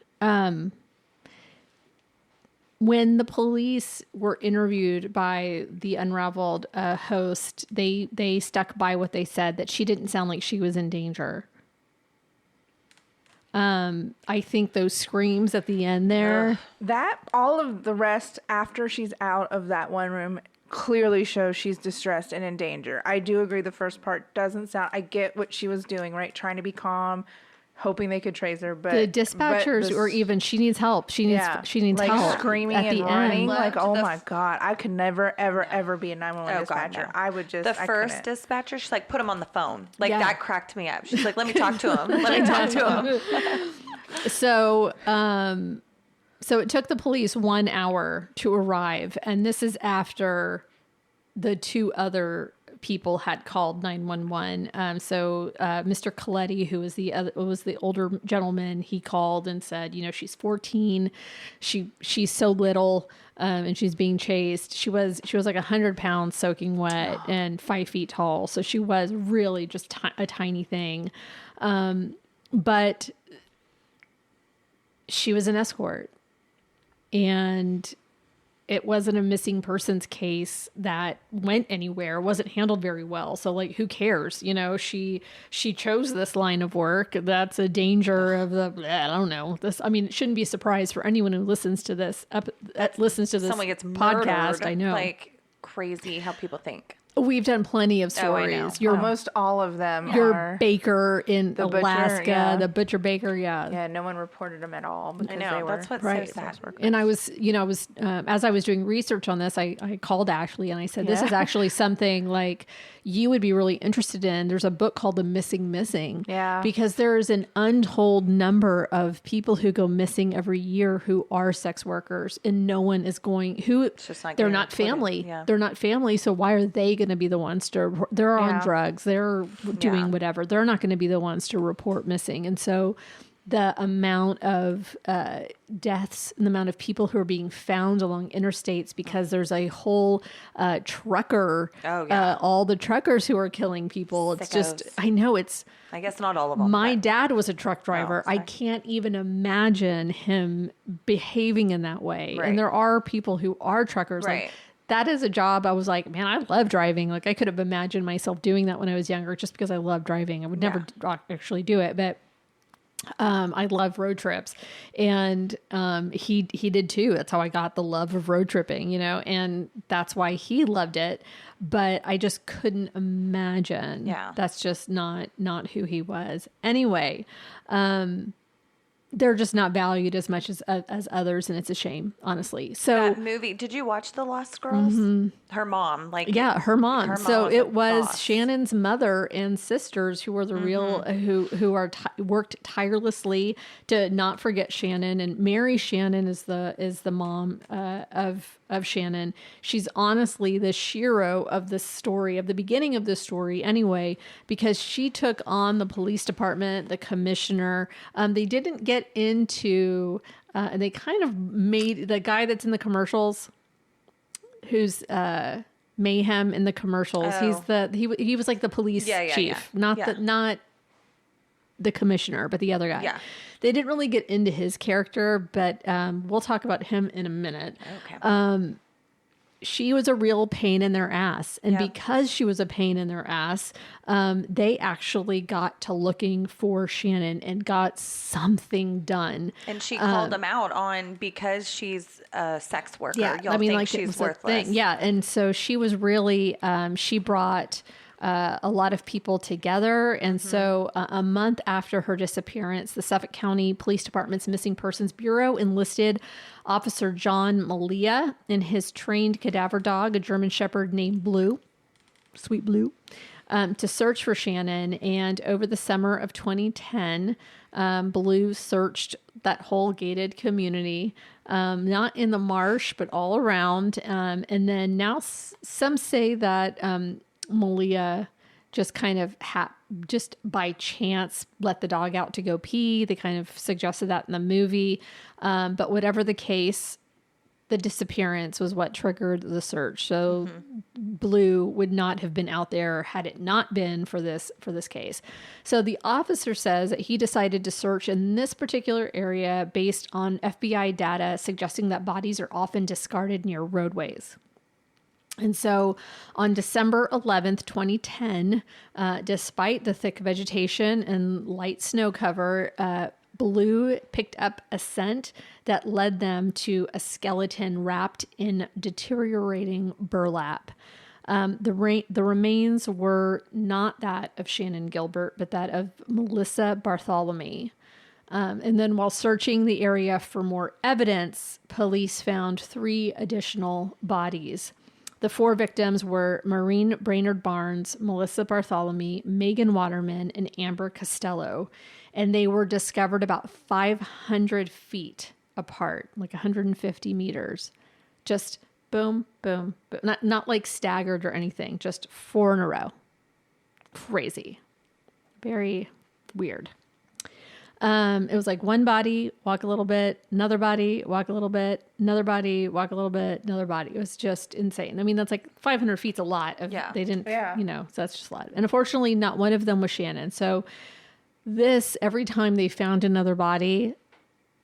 When the police were interviewed by the Unraveled host, they stuck by what they said, that she didn't sound like she was in danger. I think those screams at the end there. That all of the rest after she's out of that one room clearly shows she's distressed and in danger. I do agree the first part doesn't sound, I get what she was doing, right? Trying to be calm, hoping they could trace her, but the dispatchers or even she needs help. She needs like help. screaming at and the running. end. Like, oh my God, I could never, ever be a 911 Oh, dispatcher. God, no. I would just, The I first couldn't. dispatcher, she's like, put him on the phone. Like, Yeah. that cracked me up. She's like, let me talk to him. Let me talk to him. So it took the police 1 hour to arrive, and this is after the two other people had called 911. So Mr. Coletti, who was the older gentleman, he called and said, she's 14, she's so little, and she's being chased. She was like 100 pounds soaking wet and 5 feet tall. So she was really just a tiny thing. But she was an escort, and it wasn't a missing persons case that went anywhere, wasn't handled very well. So like, who cares? She chose this line of work. That's a danger of I don't know this. I mean, it shouldn't be a surprise for anyone who listens to this Someone gets podcast. murdered. I know. Like, crazy how people think. We've done plenty of stories. Almost all of them Your are. baker in The butcher, Alaska, yeah. the butcher baker. Yeah. Yeah, no one reported them at all because I know. they were That's what's right. so sad. And I was, as I was doing research on this, I called Ashley and I said, this is actually something like you would be really interested in. There's a book called The Missing. Yeah. Because there's an untold number of people who go missing every year who are sex workers, and no one is going, just not they're getting not reported. family. Yeah. They're not family. So why are they going to be the ones to, they're on Yeah. drugs, they're doing whatever. They're not going to be the ones to report missing. And so the amount of deaths and the amount of people who are being found along interstates because there's a whole trucker, all the truckers who are killing people. It's just, Sickos. I know it's, I guess not all of them. my but- dad was a truck driver. I sorry. can't even imagine him behaving in that way. Right. And there are people who are truckers. Right. Like, that is a job. I was like, man, I love driving. Like, I could have imagined myself doing that when I was younger just because I love driving. I would never actually do it, but I love road trips, and he did too. That's how I got the love of road tripping, and that's why he loved it. But I just couldn't imagine. Yeah. That's just not who he was. Anyway, they're just not valued as much as others, and it's a shame, honestly. So That movie. Did you watch The Lost Girls? Her mom, like yeah, her mom. Her mom So was it a was boss. Shannon's mother and sisters who were the real who are worked tirelessly to not forget Shannon. And Mary Shannon is the mom of Shannon. She's honestly the Shiro of the story, of the beginning of this story anyway, because she took on the police department, the commissioner. They didn't get into and they kind of made the guy that's in the commercials, who's Mayhem in the commercials. Oh. He was like the police chief, not the commissioner, but the other guy. Yeah. They didn't really get into his character, but we'll talk about him in a minute. Okay. She was a real pain in their ass. And Yep. because she was a pain in their ass, they actually got to looking for Shannon and got something done. And she called them out on because she's a sex worker. Yeah, Y'all I mean, think like, it she's was a worthless. thing. Yeah, and so she was really, she brought a lot of people together. And so a month after her disappearance, the Suffolk County Police Department's Missing Persons Bureau enlisted Officer John Malia and his trained cadaver dog, a German Shepherd named Blue, Sweet Blue, to search for Shannon. And over the summer of 2010, Blue searched that whole gated community, not in the marsh, but all around. And then now some say that Malia just kind of just by chance let the dog out to go pee. They kind of suggested that in the movie. But whatever the case, the disappearance was what triggered the search. So Blue would not have been out there had it not been for this case. So the officer says that he decided to search in this particular area based on FBI data suggesting that bodies are often discarded near roadways. And so on December 11th, 2010, despite the thick vegetation and light snow cover, Blue picked up a scent that led them to a skeleton wrapped in deteriorating burlap. The remains were not that of Shannon Gilbert, but that of Melissa Bartholomew. And then while searching the area for more evidence, police found 3 additional bodies. The 4 victims were Maureen Brainerd Barnes, Melissa Bartholomew, Megan Waterman, and Amber Costello. And they were discovered about 500 feet apart, like 150 meters, just boom, boom, boom. Not like staggered or anything, just 4 in a row. Crazy. Very weird. It was like one body, walk a little bit, another body, walk a little bit, another body, walk a little bit, another body. It was just insane. I mean, that's like 500 feet's a lot. They didn't, so that's just a lot. And unfortunately, not one of them was Shannon. So every time they found another body,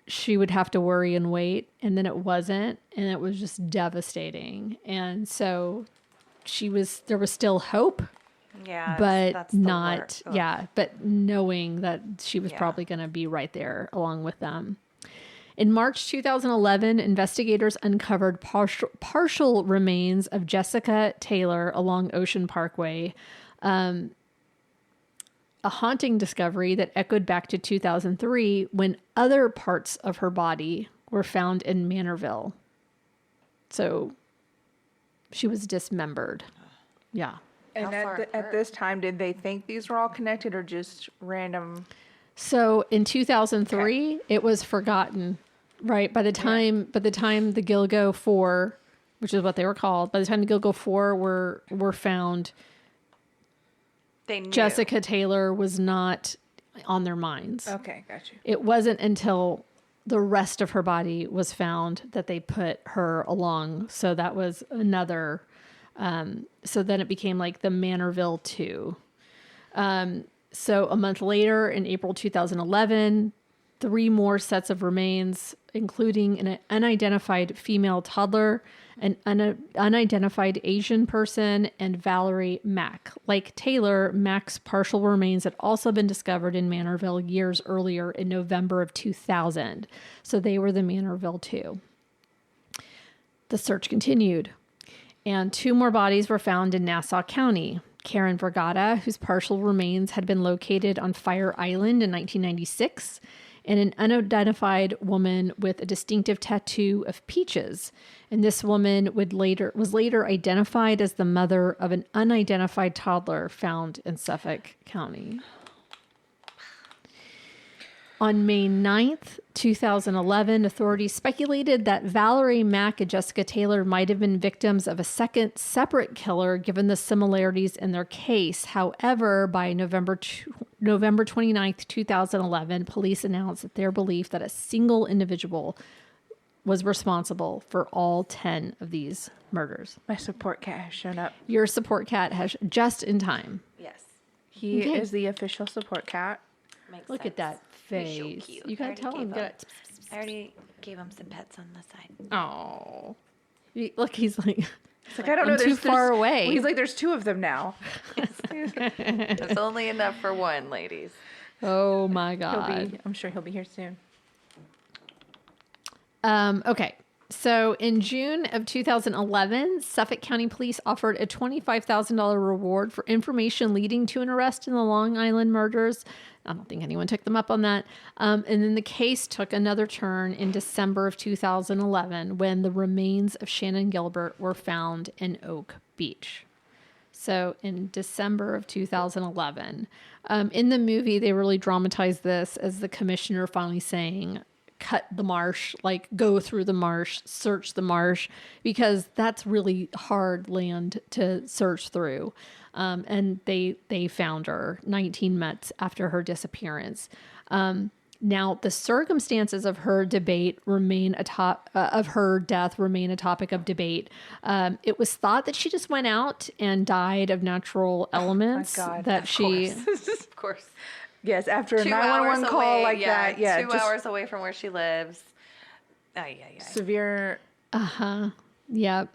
she would have to worry and wait. And then it wasn't. And it was just devastating. And so there was still hope. Yeah, but that's the not, word. but knowing that she was probably going to be right there along with them. In March 2011, investigators uncovered partial remains of Jessica Taylor along Ocean Parkway, a haunting discovery that echoed back to 2003 when other parts of her body were found in Manorville. So she was dismembered. Yeah. And at this time, did they think these were all connected or just random? So in 2003, it was forgotten, right? By the time the Gilgo 4, which is what they were called, by the time the Gilgo 4 were found, They knew. Jessica Taylor was not on their minds. Okay, got you. It wasn't until the rest of her body was found that they put her along. So that was another... so then it became like the Manorville 2. So a month later, in April 2011, 3 more sets of remains, including an unidentified female toddler, an unidentified Asian person, and Valerie Mack. Like Taylor, Mack's partial remains had also been discovered in Manorville years earlier in November of 2000. So they were the Manorville 2. The search continued. And 2 more bodies were found in Nassau County. Karen Vergata, whose partial remains had been located on Fire Island in 1996, and an unidentified woman with a distinctive tattoo of peaches. And this woman was later identified as the mother of an unidentified toddler found in Suffolk County. On May 9th, 2011, authorities speculated that Valerie Mack and Jessica Taylor might have been victims of a second separate killer given the similarities in their case. However, by November 29th, 2011, police announced that their belief that a single individual was responsible for all 10 of these murders. My support cat has shown up. Your support cat has just in time. Yes. He is the official support cat. Makes Look sense. at that He's so face. cute. You gotta tell him. I already gave him some pets on the side. Oh, look, he's like, It's like I don't know. I'm too far away. He's like, there's 2 of them now. It's only enough for one, ladies. oh my God. I'm sure he'll be here soon. Okay. So in June of 2011, Suffolk County Police offered a $25,000 reward for information leading to an arrest in the Long Island murders. I don't think anyone took them up on that. And then the case took another turn in December of 2011 when the remains of Shannon Gilbert were found in Oak Beach. So in December of 2011, in the movie, they really dramatized this as the commissioner finally saying, cut the marsh, like go through the marsh, search the marsh, because that's really hard land to search through. And they found her 19 months after her disappearance. Now the circumstances of her death remain a topic of debate. It was thought that she just went out and died of natural elements. Oh my God, that of she, Of course. Yes, after a 2 911 hours call away, like that. Yeah, 2 hours away from where she lives. severe. Yep.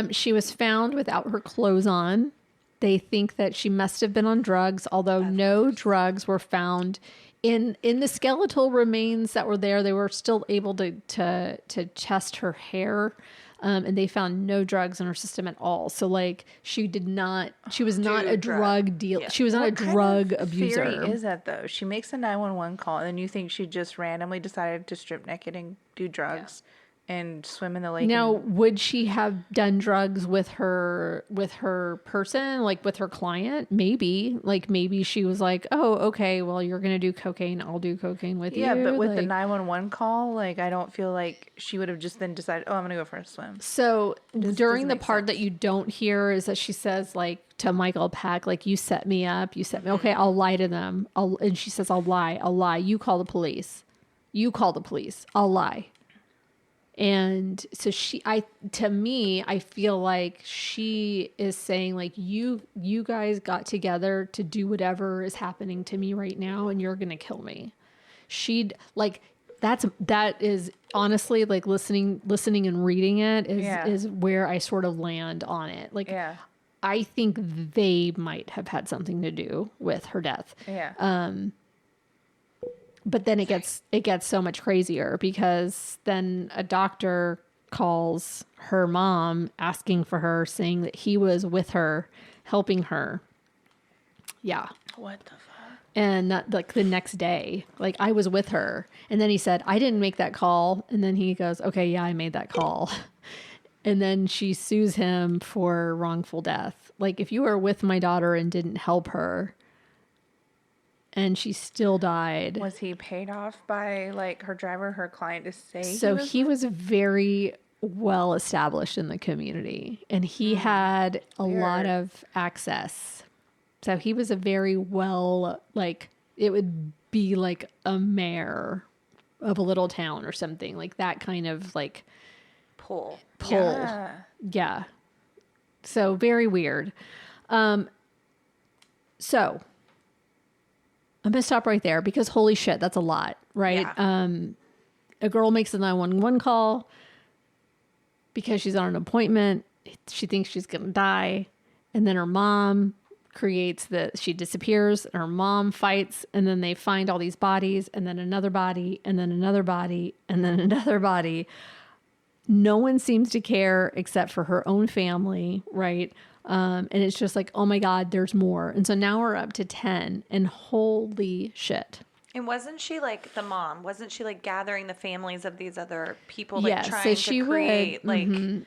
She was found without her clothes on. They think that she must have been on drugs, although no drugs were found in the skeletal remains that were there. They were still able to test her hair, and they found no drugs in her system at all. So like she was not a drug dealer. Yeah. She was not a drug abuser. What theory is that though? She makes a 911 call, and then you think she just randomly decided to strip naked and do drugs. and swim in the lake. Now, and, would she have done drugs with her person, like with her client? Maybe. Like maybe she was like, "Oh, okay, well, you're going to do cocaine. I'll do cocaine with you." yeah, but with the Like, 911 call, like I don't feel like she would have just then decided, "Oh, I'm going to go for a swim." so during doesn't the make part that sense. you don't hear is that she says like to Michael Peck, like, "You set me up. You set me. Okay, I'll lie to them." And she says, "I'll lie. I'll lie. You call the police. You call the police. I'll lie." And so to me, I feel like she is saying like, you guys got together to do whatever is happening to me right now, and you're going to kill me. She'd like, that is honestly like listening and reading it is where I sort of land on it. Like, Yeah. I think they might have had something to do with her death. Yeah. But then it gets so much crazier because then a doctor calls her mom asking for her, saying that he was with her, helping her. Yeah. What the fuck? And that, like the next day, like I was with her. And then he said, "I didn't make that call." And then he goes, "Okay, yeah, I made that call." And then she sues him for wrongful death. Like, if you were with my daughter and didn't help her, and she still died. Was he paid off by like her driver, her client to say? So he was very well established in the community, and he had a lot of access. So he was a very well, like, it would be like a mayor of a little town or something, like that kind of like Pull. Yeah. So very weird. So I'm going to stop right there because holy shit, that's a lot, right? Yeah. A girl makes a 911 call because she's on an appointment. She thinks she's going to die. And then her mom she disappears, and her mom fights, and then they find all these bodies, and then another body, and then another body, and then another body. No one seems to care except for her own family, right? And it's just like, oh my God, there's more. And so now we're up to 10, and holy shit. And wasn't she like the mom? Wasn't she like gathering the families of these other people, Yes, like so trying she to create would,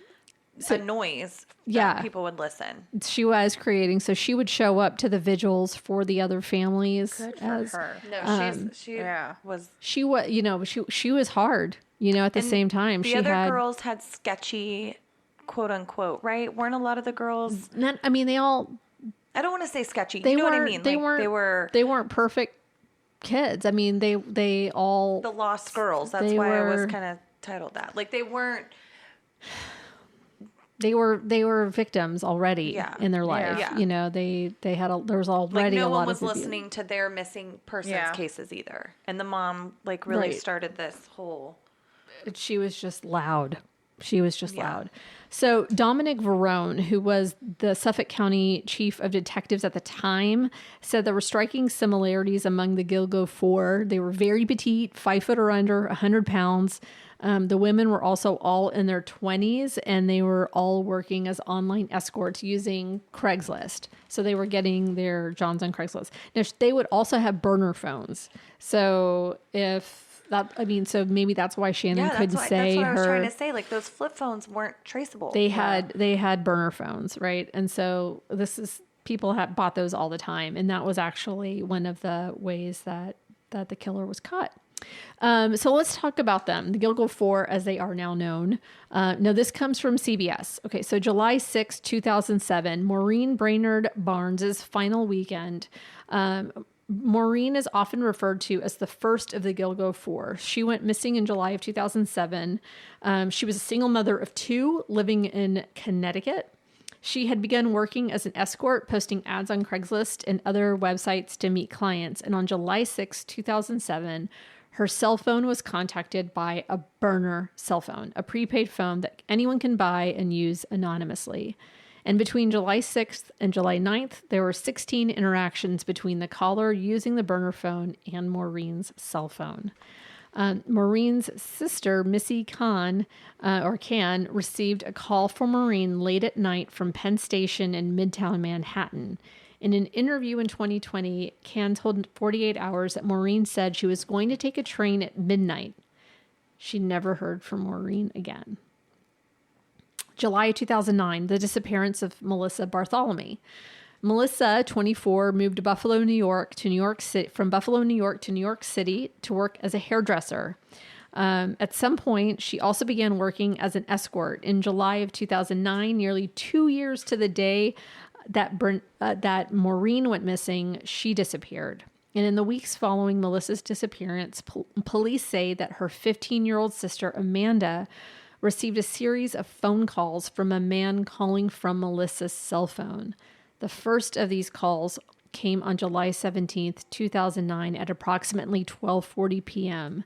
a noise Yeah. that people would listen? She was creating, so she would show up to the vigils for the other families. Good for her. No, she yeah. was. She was, she was hard, at the same time. The she other had girls had sketchy, quote unquote, right? Weren't a lot of the girls? they all, I don't want to say sketchy. they You know weren't, what I mean? they Like, weren't perfect kids. I mean, they all, the lost girls. That's they why I was were- kind of titled that. Like, they weren't. they were victims already in their life. Yeah. They had there was Like, already no a lot one was of abuse. listening to their missing persons Yeah. cases either. And the mom, like, really Right. started this whole. She was just loud. She was just Yeah. loud. So Dominic Verone, who was the Suffolk County Chief of Detectives at the time, said there were striking similarities among the Gilgo Four. They were very petite, 5 foot or under, 100 pounds. The women were also all in their 20s, and they were all working as online escorts using Craigslist. So they were getting their jobs on Craigslist. Now, they would also have burner phones. So so maybe that's why Shannon couldn't say that's what I was her. trying to say. Like, those flip phones weren't traceable. They had burner phones, right? And so people have bought those all the time, and that was actually one of the ways that the killer was caught. So let's talk about them, the Gilgo Four, as they are now known. Now, this comes from CBS. Okay, so July 6, 2007, Maureen Brainerd Barnes' final weekend. Maureen is often referred to as the first of the Gilgo Four. She went missing in July of 2007. She was a single mother of 2 living in Connecticut. She had begun working as an escort, posting ads on Craigslist and other websites to meet clients. And on July 6, 2007, her cell phone was contacted by a burner cell phone, a prepaid phone that anyone can buy and use anonymously. And between July 6th and July 9th, there were 16 interactions between the caller using the burner phone and Maureen's cell phone. Maureen's sister, Missy Can, received a call from Maureen late at night from Penn Station in Midtown Manhattan. In an interview in 2020, Can told 48 Hours that Maureen said she was going to take a train at midnight. She never heard from Maureen again. July 2009, the disappearance of Melissa Bartholomew. Melissa, 24, moved to Buffalo, New York City, from Buffalo, New York to New York City to work as a hairdresser. At some point, she also began working as an escort. In July of 2009, nearly 2 years to the day that Maureen went missing, she disappeared. And in the weeks following Melissa's disappearance, police say that her 15-year-old sister, Amanda, received a series of phone calls from a man calling from Melissa's cell phone. The first of these calls came on July 17th, 2009 at approximately 12:40 p.m.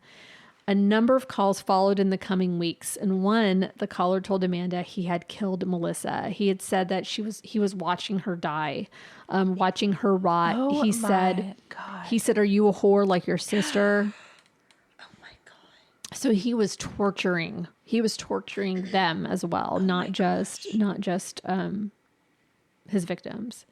A number of calls followed in the coming weeks. And one, the caller told Amanda he had killed Melissa. He had said that he was watching her die, watching her rot. Oh, he my said, God. he said, "Are you a whore like your sister?" Oh my God. So he was torturing them as well, not just his victims.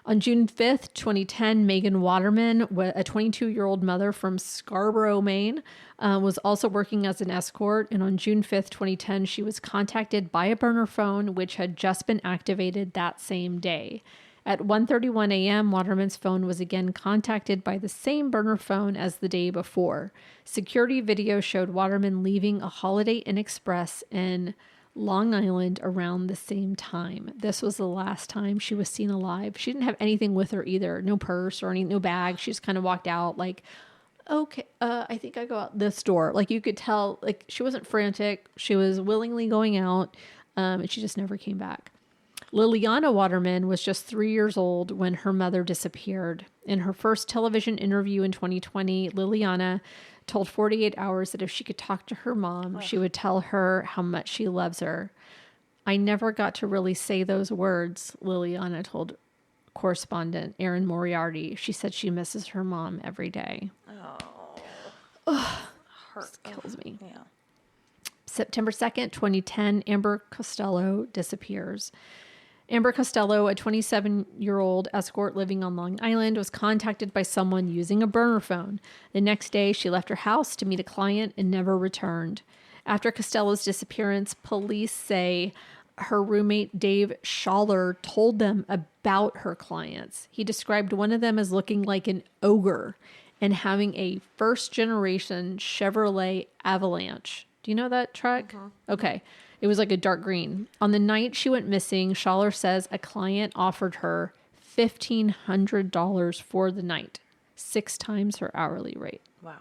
On June 5th, 2010, Megan Waterman, a 22-year-old mother from Scarborough, Maine, was also working as an escort. And on June 5th, 2010, she was contacted by a burner phone, which had just been activated that same day. At 1:31 a.m., Waterman's phone was again contacted by the same burner phone as the day before. Security video showed Waterman leaving a Holiday Inn Express in Long Island around the same time. This was the last time she was seen alive. She didn't have anything with her either. No purse or any, no bag. She just kind of walked out like, okay, I think I go out this door. Like you could tell, like she wasn't frantic. She was willingly going out, and she just never came back. Liliana Waterman was just 3 years old when her mother disappeared. In her first television interview in 2020, Liliana told 48 Hours that if she could talk to her mom, she would tell her how much she loves her. "I never got to really say those words," Liliana told correspondent Erin Moriarty. She said she misses her mom every day. Hurt. Kills me. Yeah. September 2nd, 2010, Amber Costello disappears. Amber Costello, a 27-year-old escort living on Long Island, was contacted by someone using a burner phone. The next day, she left her house to meet a client and never returned. After Costello's disappearance, police say her roommate, Dave Schaller, told them about her clients. He described one of them as looking like an ogre and having a first-generation Chevrolet Avalanche. Do you know that truck? Okay. It was like a dark green. On the night she went missing, Schaller says a client offered her $1,500 for the night, 6 times her hourly rate. Wow.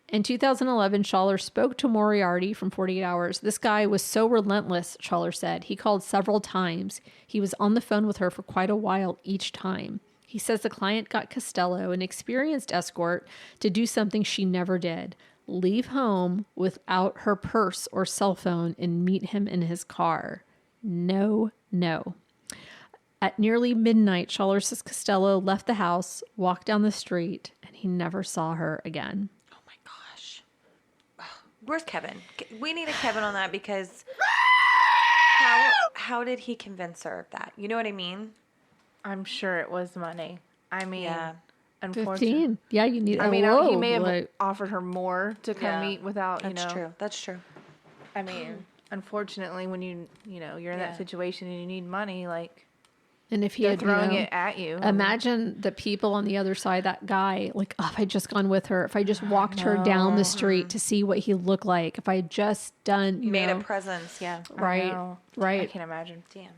In 2011, Schaller spoke to Moriarty from 48 Hours. This guy was so relentless, Schaller said. He called several times. He was on the phone with her for quite a while each time. He says the client got Costello, an experienced escort, to do something she never did. Leave home without her purse or cell phone and meet him in his car. No. At nearly midnight, Schaller says Costello left the house, walked down the street, and he never saw her again. Oh my gosh. Where's Kevin? We need a Kevin on that because how did he convince her of that? You know what I mean? I'm sure it was money. I mean, Yeah. unfortunately. 15. Yeah, you need. I mean, whoa, he may have like- offered her more to come Yeah. meet without, That's true. That's true. I mean, unfortunately, when you're in Yeah. that situation and you need money, like And if he they're had throwing it at you. Imagine the people on the other side, that guy, like, oh, if I just gone with her, if I just walked her down the street to see what he looked like, if I had just done, you Made know, a presence. Yeah. right, I right. can't imagine. Damn.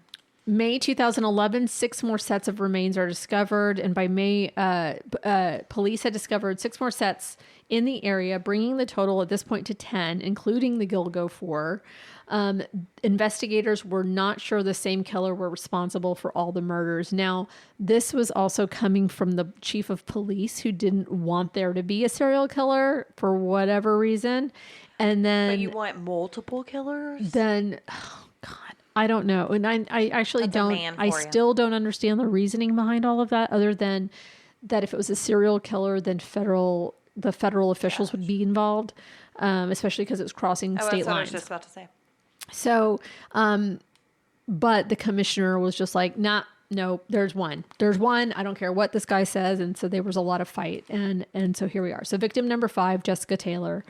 May 2011, 6 more sets of remains are discovered. And by May, police had discovered 6 more sets in the area, bringing the total at this point to 10, including the Gilgo 4. Investigators were not sure the same killer were responsible for all the murders. Now, this was also coming from the chief of police, who didn't want there to be a serial killer for whatever reason. And then, But you want multiple killers? oh God, I don't know. And I actually That's a don't, man I for you. still don't understand the reasoning behind all of that, other than that if it was a serial killer, then the federal officials would be involved, especially because it was crossing Oh, state that's what I lines. was just about to say. So, but the commissioner was just like, nah, no, there's one. I don't care what this guy says. And so there was a lot of fight. And so here we are. So victim number 5, Jessica Taylor.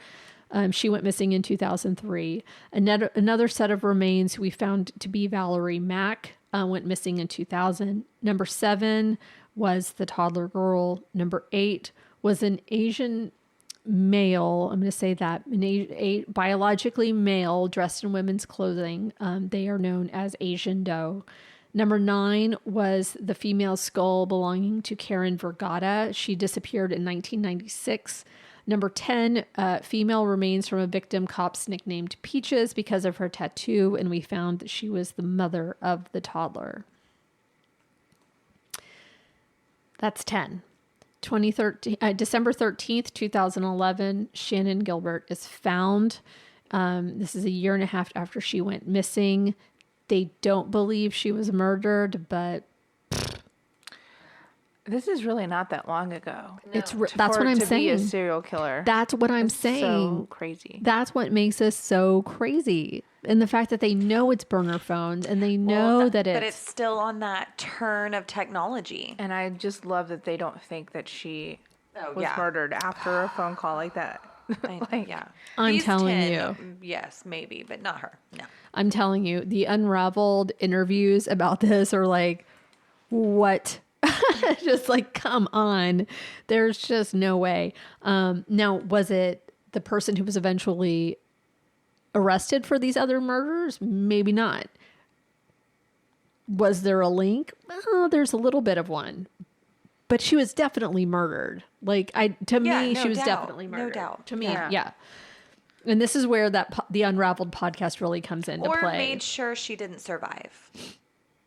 She went missing in 2003. Another set of remains we found to be Valerie Mack went missing in 2000. Number 7 was the toddler girl. Number 8 was an Asian male. I'm going to say that a biologically male dressed in women's clothing. They are known as Asian doe. Number 9 was the female skull belonging to Karen Vergata. She disappeared in 1996. Number 10, female remains from a victim cops nicknamed Peaches because of her tattoo, and we found that she was the mother of the toddler. That's 10. 2013, December 13th, 2011, Shannon Gilbert is found. This is a year and a half after she went missing. They don't believe she was murdered, but This is really not that long ago. that's what I'm to saying. Be a serial killer. That's what I'm That's saying. So crazy. That's what makes us so crazy. And the fact that they know it's burner phones and they know that it's... But it's still on that turn of technology. And I just love that they don't think that she was yeah. murdered after a phone call like that. Yeah. I'm These telling 10, you. Yes, maybe, but not her. No. I'm telling you, the Unraveled interviews about this are like, what? Just like, come on. There's just no way. Now, was it the person who was eventually arrested for these other murders? Maybe not. Was there a link? Oh, there's a little bit of one. But she was definitely murdered. Like, to me, no she was doubt. definitely No murdered. doubt. To me, Yeah. yeah. And this is where the Unraveled podcast really comes into Or play. made sure she didn't survive.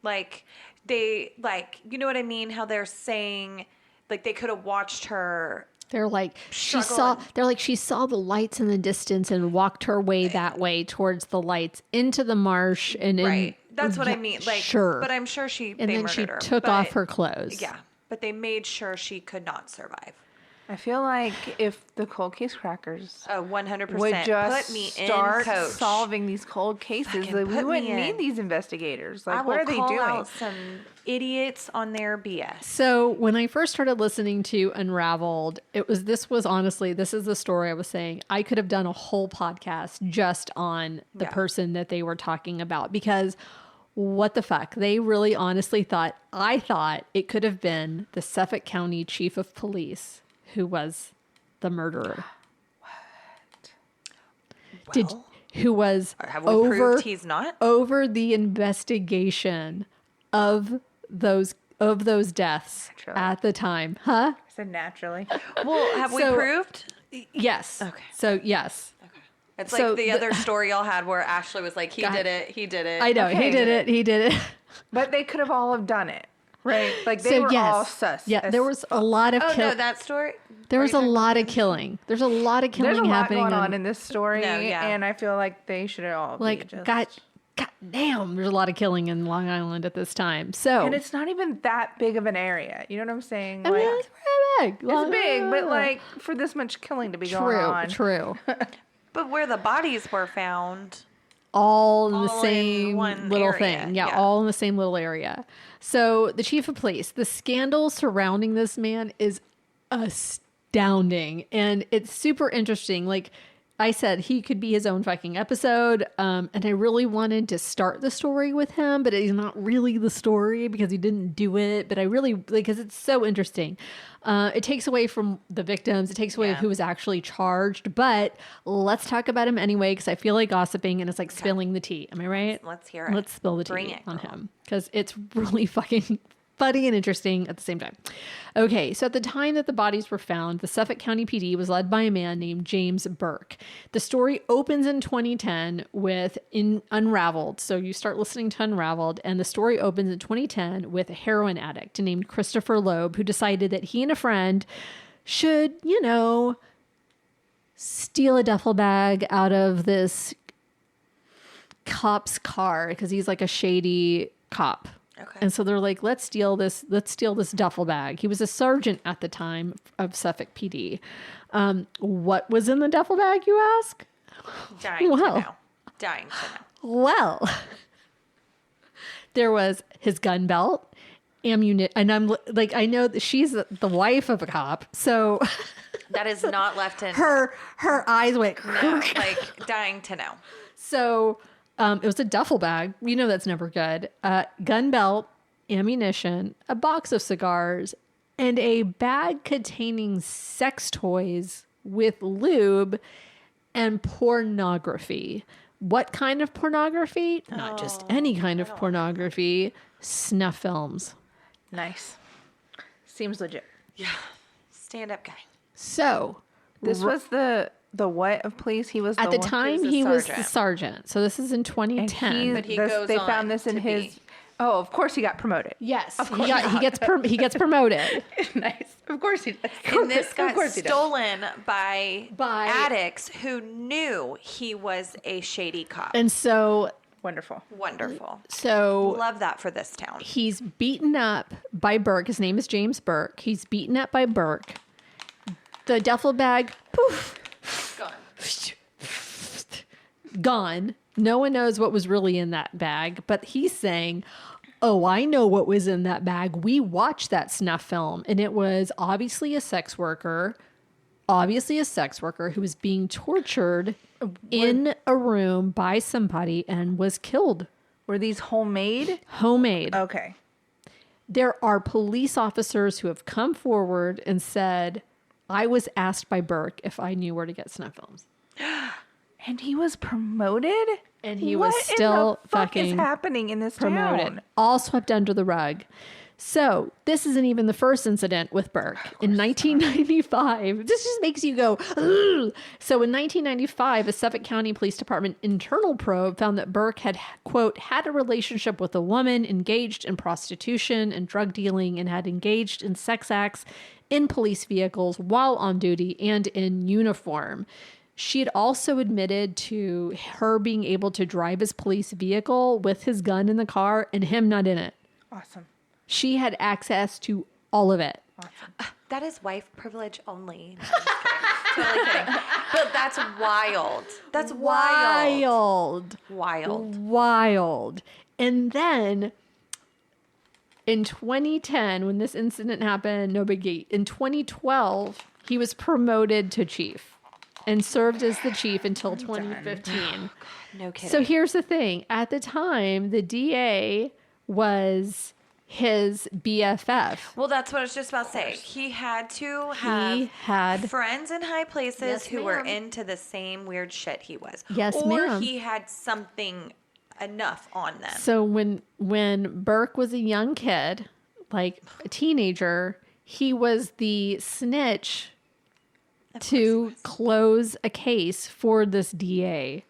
Like, you know what I mean? How they're saying, like, they could have watched her. They're like, she saw the lights in the distance and walked her way that way towards the lights into the marsh. And Right. That's what I mean. Like, sure. But I'm sure And they then murdered she her. took off her clothes. Yeah. But they made sure she could not survive. I feel like if the cold case crackers 100%. would just put me start in, coach. solving these cold cases, Fucking that we put me wouldn't in. need these investigators. I Like, will what are they call doing? out some idiots on their BS. So when I first started listening to Unraveled, this is the story I was saying. I could have done a whole podcast just on the person that they were talking about, because what the fuck? They really honestly I thought it could have been the Suffolk County Chief of Police who was the murderer. What? Who was Have we proved he's not? over the investigation of those deaths at the time. Huh? I said naturally. Well, have we So- proved? Yes. Okay. So yes. It's So like the other story y'all had where Ashley was like, he did it. I know. Okay. He did it. But they could have all have done it, right? Like, they So, were yes. all sus. Yeah, as there was a lot of Oh, no, that story? there was a lot of killing. There's a lot of killing There's a lot happening going on in this story, No, yeah. and I feel like they should all like be just... God damn, there's a lot of killing in Long Island at this time. So And it's not even that big of an area. You know what I'm saying? I mean, Like, it's pretty big. it's big, but like for this much killing to be going on. True. But where the bodies were found. All in the All in same one little area, thing. Yeah, yeah. all in the same little area. So the chief of police, the scandal surrounding this man is astounding. And it's super interesting. Like I said, he could be his own fucking episode. And I really wanted to start the story with him, but he's not really the story because he didn't do it. But I really, because it's so interesting. It takes away from the victims. It takes away who was actually charged. But let's talk about him anyway, because I feel like gossiping and it's like spilling the tea. Am I right? Let's hear it. Let's spill the Bring tea it, on girl. him, because it's really fucking funny and interesting at the same time. Okay, so at the time that the bodies were found, the Suffolk County PD was led by a man named James Burke. The story opens in 2010 with Unraveled. So you start listening to Unraveled, and the story opens in 2010 with a heroin addict named Christopher Loeb, who decided that he and a friend should, steal a duffel bag out of this cop's car, because he's like a shady cop. Okay. And so they're like, let's steal this duffel bag. He was a sergeant at the time of Suffolk PD. What was in the duffel bag, you ask? Dying Well. to know. Dying to know. Well, there was his gun belt, ammunition, and I'm like, I know that she's the wife of a cop, so That is not left in Her eyes went. no, like dying to know. So it was a duffel bag. You know that's never good. Gun belt, ammunition, a box of cigars, and a bag containing sex toys with lube and pornography. What kind of pornography? Not just any kind of pornography. Snuff films. Nice. Seems legit. Stand up guy. So This was the what of police? He was at the time he was the sergeant. sergeant. So this is in 2010. But he goes they on found this in to his. be- Oh, of course he got promoted. Yes, he gets promoted. Nice. Of course he does. And this got course he does. stolen by By- addicts who knew he was a shady cop. And so Wonderful. Wonderful. so Love that for this town. he's beaten up by Burke. His name is James Burke. He's beaten up by Burke. The duffel bag, poof, gone. No one knows what was really in that bag, but he's saying, oh, I know what was in that bag. We watched that snuff film, and it was obviously a sex worker who was being tortured in a room by somebody and was killed. Were these homemade? Homemade. Okay. There are police officers who have come forward and said, I was asked by Burke if I knew where to get snuff films. And he was promoted? And he What was in still the fuck is fucking happening in this promoted. town? All swept under the rug. So this isn't even the first incident with Burke. In 1995, this just makes you go, ugh. So in 1995, a Suffolk County Police Department internal probe found that Burke had, quote, had a relationship with a woman engaged in prostitution and drug dealing and had engaged in sex acts in police vehicles while on duty and in uniform. She had also admitted to her being able to drive his police vehicle with his gun in the car and him not in it. Awesome. She had access to all of it. That is wife privilege only. No, I'm just kidding. Totally kidding. But that's wild. That's wild. Wild. And then in 2010, when this incident happened, no biggie. In 2012, he was promoted to chief and served as the chief until 2015. No kidding. So here's the thing. At the time, the DA was his BFF. Well, that's what I was just about to say. He had to have He had friends in high places Yes, who were ma'am. into the same weird shit he was. Yes, or ma'am. he had something enough on them. So when Burke was a young kid, like a teenager, he was the snitch to close a case for this DA.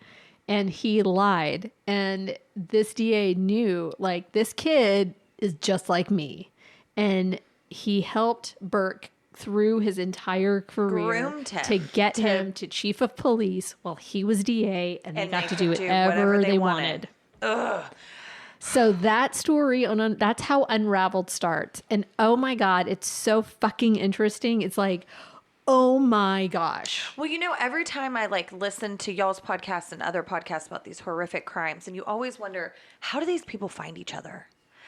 And he lied. And this DA knew, like, this kid is just like me. And he helped Burke through his entire career Groomed him to get him to chief of police while he was DA, and they got to do could whatever they wanted. So that story, that's how Unraveled starts. And oh my God, it's so fucking interesting. It's like, oh my gosh. Well, you know, every time I like listen to y'all's podcasts and other podcasts about these horrific crimes, and you always wonder, how do these people find each other?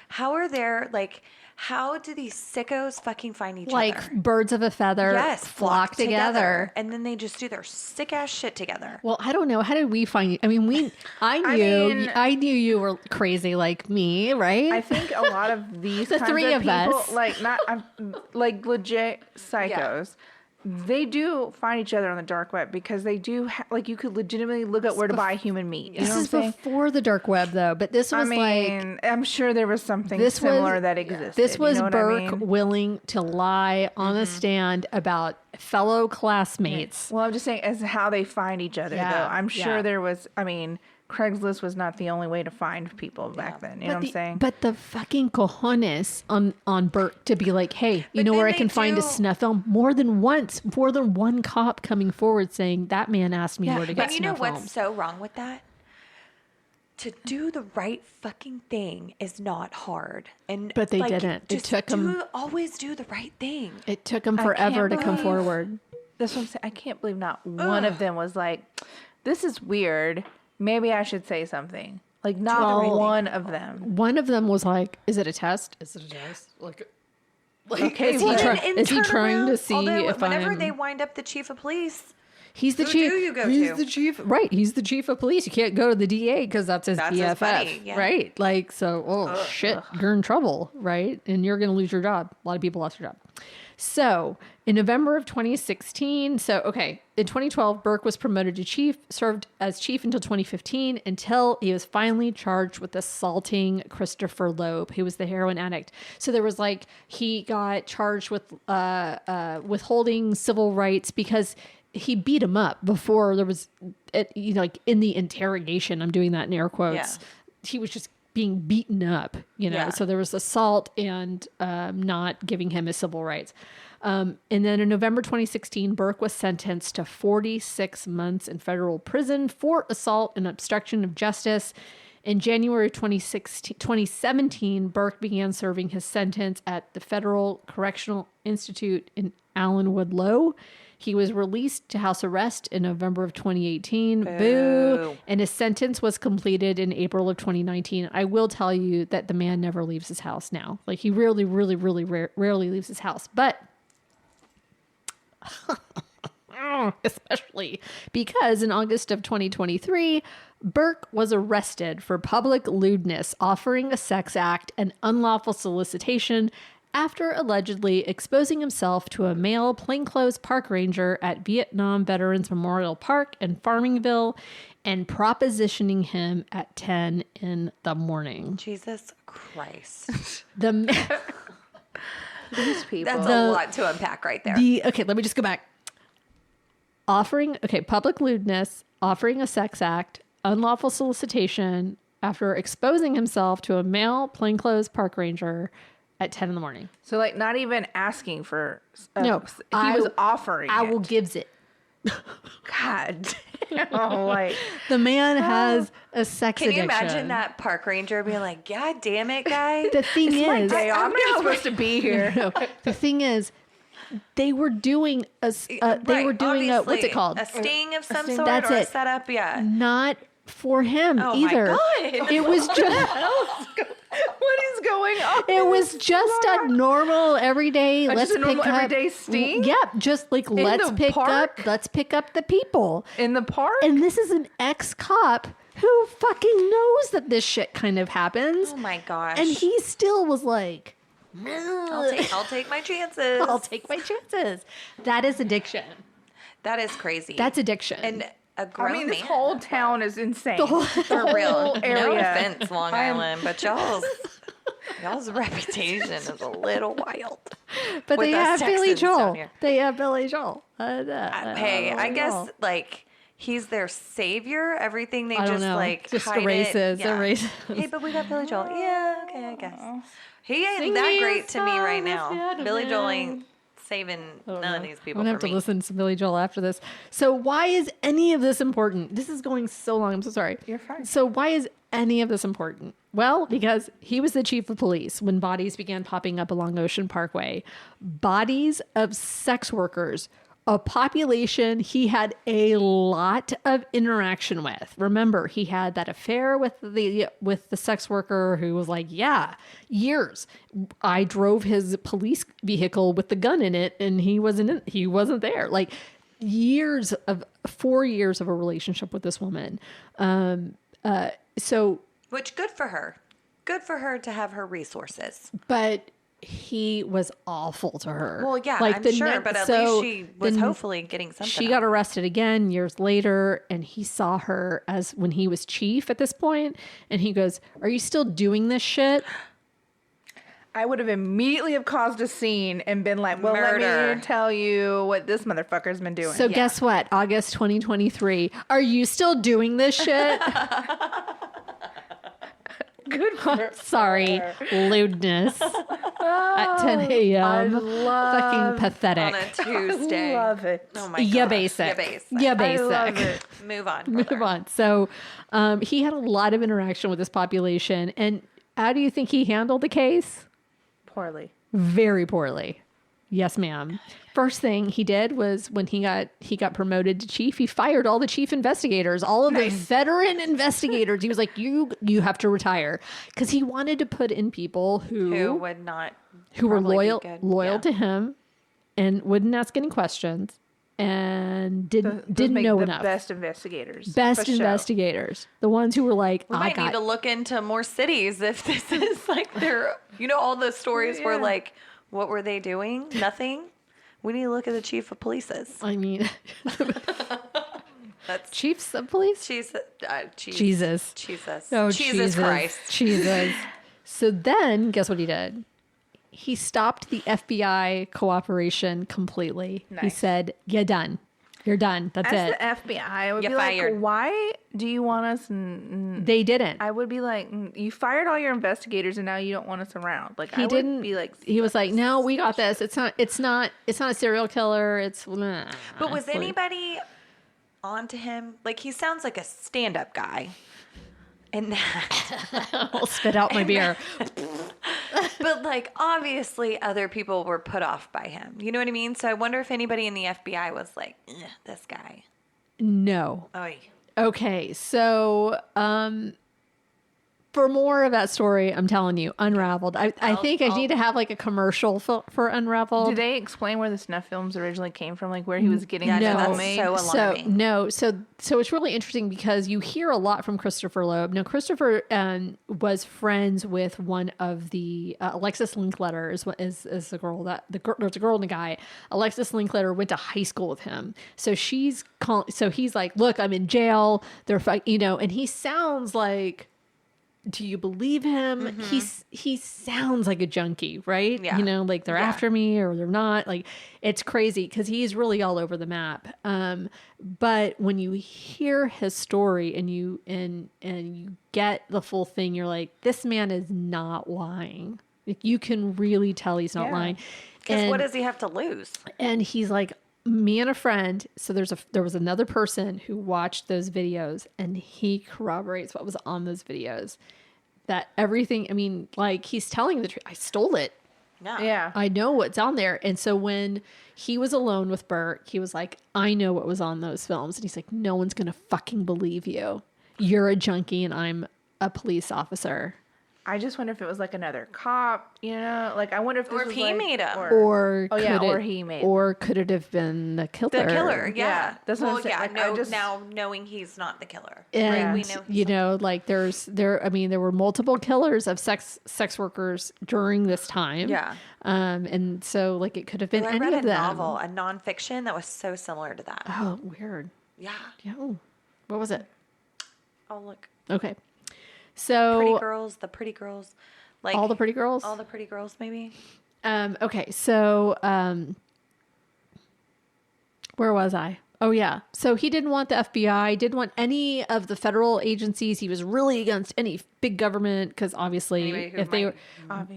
How are there, like, how do these sickos fucking find each Like other? birds of a feather Yes, flock together. and then they just do their sick ass shit together. Well, I don't know. How did we find you? I mean, I knew you were crazy like me, right? I think a lot of these The kinds three of of people, us. like not like legit psychos, they do find each other on the dark web because they do like you could legitimately look at where to buy human meat. You know this what I'm is saying? before the dark web, though. But this was I'm sure there was something this similar was, that existed. This was you know what Burke I mean? willing to lie on a stand about fellow classmates. Well, I'm just saying as how they find each other, Yeah, though. I'm sure yeah. there was. I mean, Craigslist was not the only way to find people back then. You know what I'm saying? But the fucking cojones on Burke to be like, hey, you know then where I they can find a do- snuff film? More than one cop coming forward saying that man asked me where to get And you know snuff what's films. so wrong with that? To do the right fucking thing is not hard. And But they like, didn't. It just took 'em- always do the right thing. It took them forever to come believe- forward. That's what I'm saying. I can't believe not one of them was like, "This is weird. Maybe I should say something." Like not Well, one of them. One of them was like, is it a test? Is it a test? Like, Okay, is he, well, is he trying to see Although, if whenever I'm... they wind up the chief of police, He's the Who chief. do you go he's to? the chief. Right. He's the chief of police. You can't go to the DA because that's his That's BFF. his buddy, yeah. Right. Like, so, shit, you're in trouble. Right. And you're going to lose your job. A lot of people lost their job. So in November of 2016, in 2012, Burke was promoted to chief, served as chief until 2015, until he was finally charged with assaulting Christopher Loeb, who was the heroin addict. So there was he got charged with withholding civil rights because he beat him up before there was, in the interrogation, I'm doing that in air quotes. Yeah. He was just being beaten up, Yeah. So there was assault and not giving him his civil rights. And then in November 2016, Burke was sentenced to 46 months in federal prison for assault and obstruction of justice. In January 2017, Burke began serving his sentence at the Federal Correctional Institute in Allenwood Low. He was released to house arrest in November of 2018. Boo. And his sentence was completed in April of 2019. I will tell you that the man never leaves his house now. He rarely leaves his house. But especially because in August of 2023, Burke was arrested for public lewdness, offering a sex act, and unlawful solicitation after allegedly exposing himself to a male plainclothes park ranger at Vietnam Veterans Memorial Park in Farmingville and propositioning him at 10 in the morning. Jesus Christ. These people. That's a lot to unpack right there. Okay, let me just go back. Public lewdness, offering a sex act, unlawful solicitation after exposing himself to a male plainclothes park ranger at 10 in the morning. So not even asking for. No, he was offering. Owl gives it. God damn! The man has a sex Can you addiction. imagine that park ranger being like, God damn it, guy? The thing is, I'm not supposed to be here. No, the thing is, they were doing what's it called? A sting of some sort That's or a it. setup, yeah. Not for him Oh either. my God. It was just What is going on? it was just a normal everyday Just a normal everyday sting? Yep, just let's the pick up the people. In the park? And this is an ex-cop who fucking knows that this shit kind of happens. Oh my gosh. And he still was like, I'll take my chances. I'll take my chances. That is addiction. That is crazy. That's addiction. And a grown this man. whole town is insane. For real. No area. offense, Long Island, but y'all's reputation is a little wild. But with they us have Billy Texans down Joel. here. They have Billy Joel. Hey, I guess he's their savior. Everything they I don't just know. Just hide erases. it. Yeah. Erases. Hey, but we got Billy Joel. Yeah, okay, I guess. He ain't Sing that me a great to me song right if now. you had a Billy Joel man. ain't saving none of these people I'm gonna for have to me. listen to Billy Joel after this. So why is any of this important? This is going so long. I'm so sorry. You're fine. So why is any of this important? Well, because he was the chief of police when bodies began popping up along Ocean Parkway. Bodies of sex workers, a population he had a lot of interaction with. Remember, he had that affair with the sex worker who was like, yeah, years. I drove his police vehicle with the gun in it and he wasn't there. 4 years of a relationship with this woman. Which good for her. Good for her to have her resources. But he was awful to her. Well, yeah, I'm sure, but at least she was hopefully getting something. She got arrested again years later, and he saw her as when he was chief at this point, and he goes, "Are you still doing this shit?" I would have immediately have caused a scene and been like, well, let Murder. me tell you what this motherfucker's been doing. So guess what? August 2023. Are you still doing this shit? Good for her. Sorry, lewdness at 10 a.m. Fucking pathetic. on a Tuesday. I love it. Oh my Yeah, gosh. basic. Yeah, basic. Yeah, I basic. love it. Move on. Move brother. on. So he had a lot of interaction with this population. And how do you think he handled the case? Poorly. Very poorly. Yes, ma'am. First thing he did was when he got promoted to chief, he fired all the chief investigators, all of the veteran investigators. He was like, you have to retire, because he wanted to put in people who would not, who were probably be loyal good. to him and wouldn't ask any questions and didn't know enough. Best investigators. Best for sure. investigators. The ones who were like, We might need to look into more cities if this is like their, all the stories were like, what were they doing? Nothing. We need to look at the chief of police's. I mean, That's chiefs of police? Jesus. Jesus. Oh, Jesus Christ. Jesus. So then, guess what he did? He stopped the FBI cooperation completely. He Nice. said, "You're done. You're done. That's As it." the FBI, I would You're be fired. like, why do you want us? They didn't. I would be like, you fired all your investigators and now you don't want us around. Like, He I didn't. would be like, He was like, "No, we got this. It's not a serial killer. It's." But was anybody on to him? Like, he sounds like a stand-up guy. And that. I'll spit out my beer. But, like, obviously other people were put off by him. You know what I mean? So I wonder if anybody in the FBI was like, this guy. No. Oy. Okay, so for more of that story, I'm telling you, Unraveled. I think I need to have like a commercial for Unraveled. do they explain where the snuff films originally came from? Like where he was getting No, them that's made? so alarming. So it's really interesting because you hear a lot from Christopher Loeb. Now, Christopher was friends with one of the Alexis Linkletter is the girl there's a girl and a guy. Alexis Linkletter went to high school with him, so he's like, "Look, I'm in jail. They're and he sounds like." Do you believe him? Mm-hmm. He sounds like a junkie, right? Yeah. Like they're after me or they're not. Like it's crazy because he's really all over the map. But when you hear his story and you get the full thing, you're like, this man is not lying. Like you can really tell he's not lying. Because what does he have to lose? And he's like, me and a friend. So there was another person who watched those videos and he corroborates what was on those videos. That everything, I mean, like he's telling the truth. I stole it. Yeah. I know what's on there. And so when he was alone with Bert, he was like, I know what was on those films. And he's like, no one's going to fucking believe you. You're a junkie and I'm a police officer. I just wonder if it was like another cop, Like I wonder if this Or if was he like, made him. Or he made him. or could it have been the killer? The killer, yeah. That's what I'm saying. Like, I just- now knowing he's not the killer. And we know he's like there were multiple killers of sex workers during this time. Yeah. And so like it could have been I any read of a them. novel, a nonfiction that was so similar to that. Oh, weird. Yeah. Yeah. Oh, what was it? Oh, look. Okay. So The pretty girls. Like all the pretty girls? All the pretty girls, maybe. Okay. So, where was I? Oh yeah. So he didn't want the FBI, didn't want any of the federal agencies. He was really against any big government because obviously if they were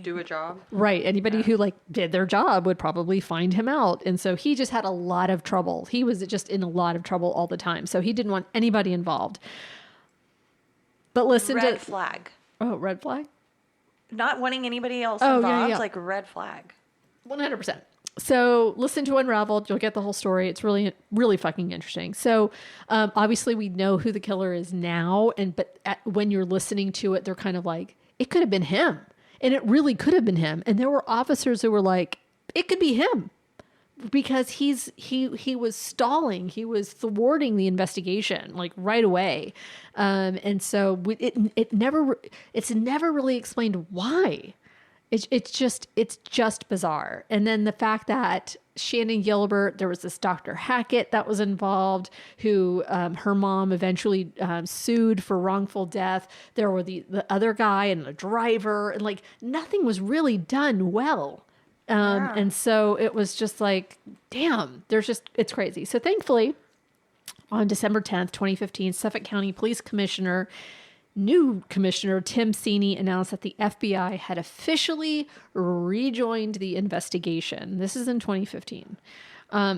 do a job. right, anybody who like did their job would probably find him out. And so he just had a lot of trouble. He was just in a lot of trouble all the time. So he didn't want anybody involved. But listen Red flag. Oh, red flag? Not wanting anybody else Oh, involved, yeah. like red flag. 100%. So listen to Unraveled. You'll get the whole story. It's really, really fucking interesting. So obviously we know who the killer is now. But when you're listening to it, they're kind of like, it could have been him. And it really could have been him. And there were officers who were like, it could be him. Because he was stalling, he was thwarting the investigation like right away, and so it's never really explained why. It's just bizarre. And then the fact that Shannon Gilbert, there was this Dr. Hackett that was involved, who her mom eventually sued for wrongful death. There were the other guy and the driver, and like nothing was really done well. And so it was just like, damn, it's crazy. So thankfully, on December 10th, 2015, Suffolk County Police new Commissioner Tim Sini announced that the FBI had officially rejoined the investigation. This is in 2015.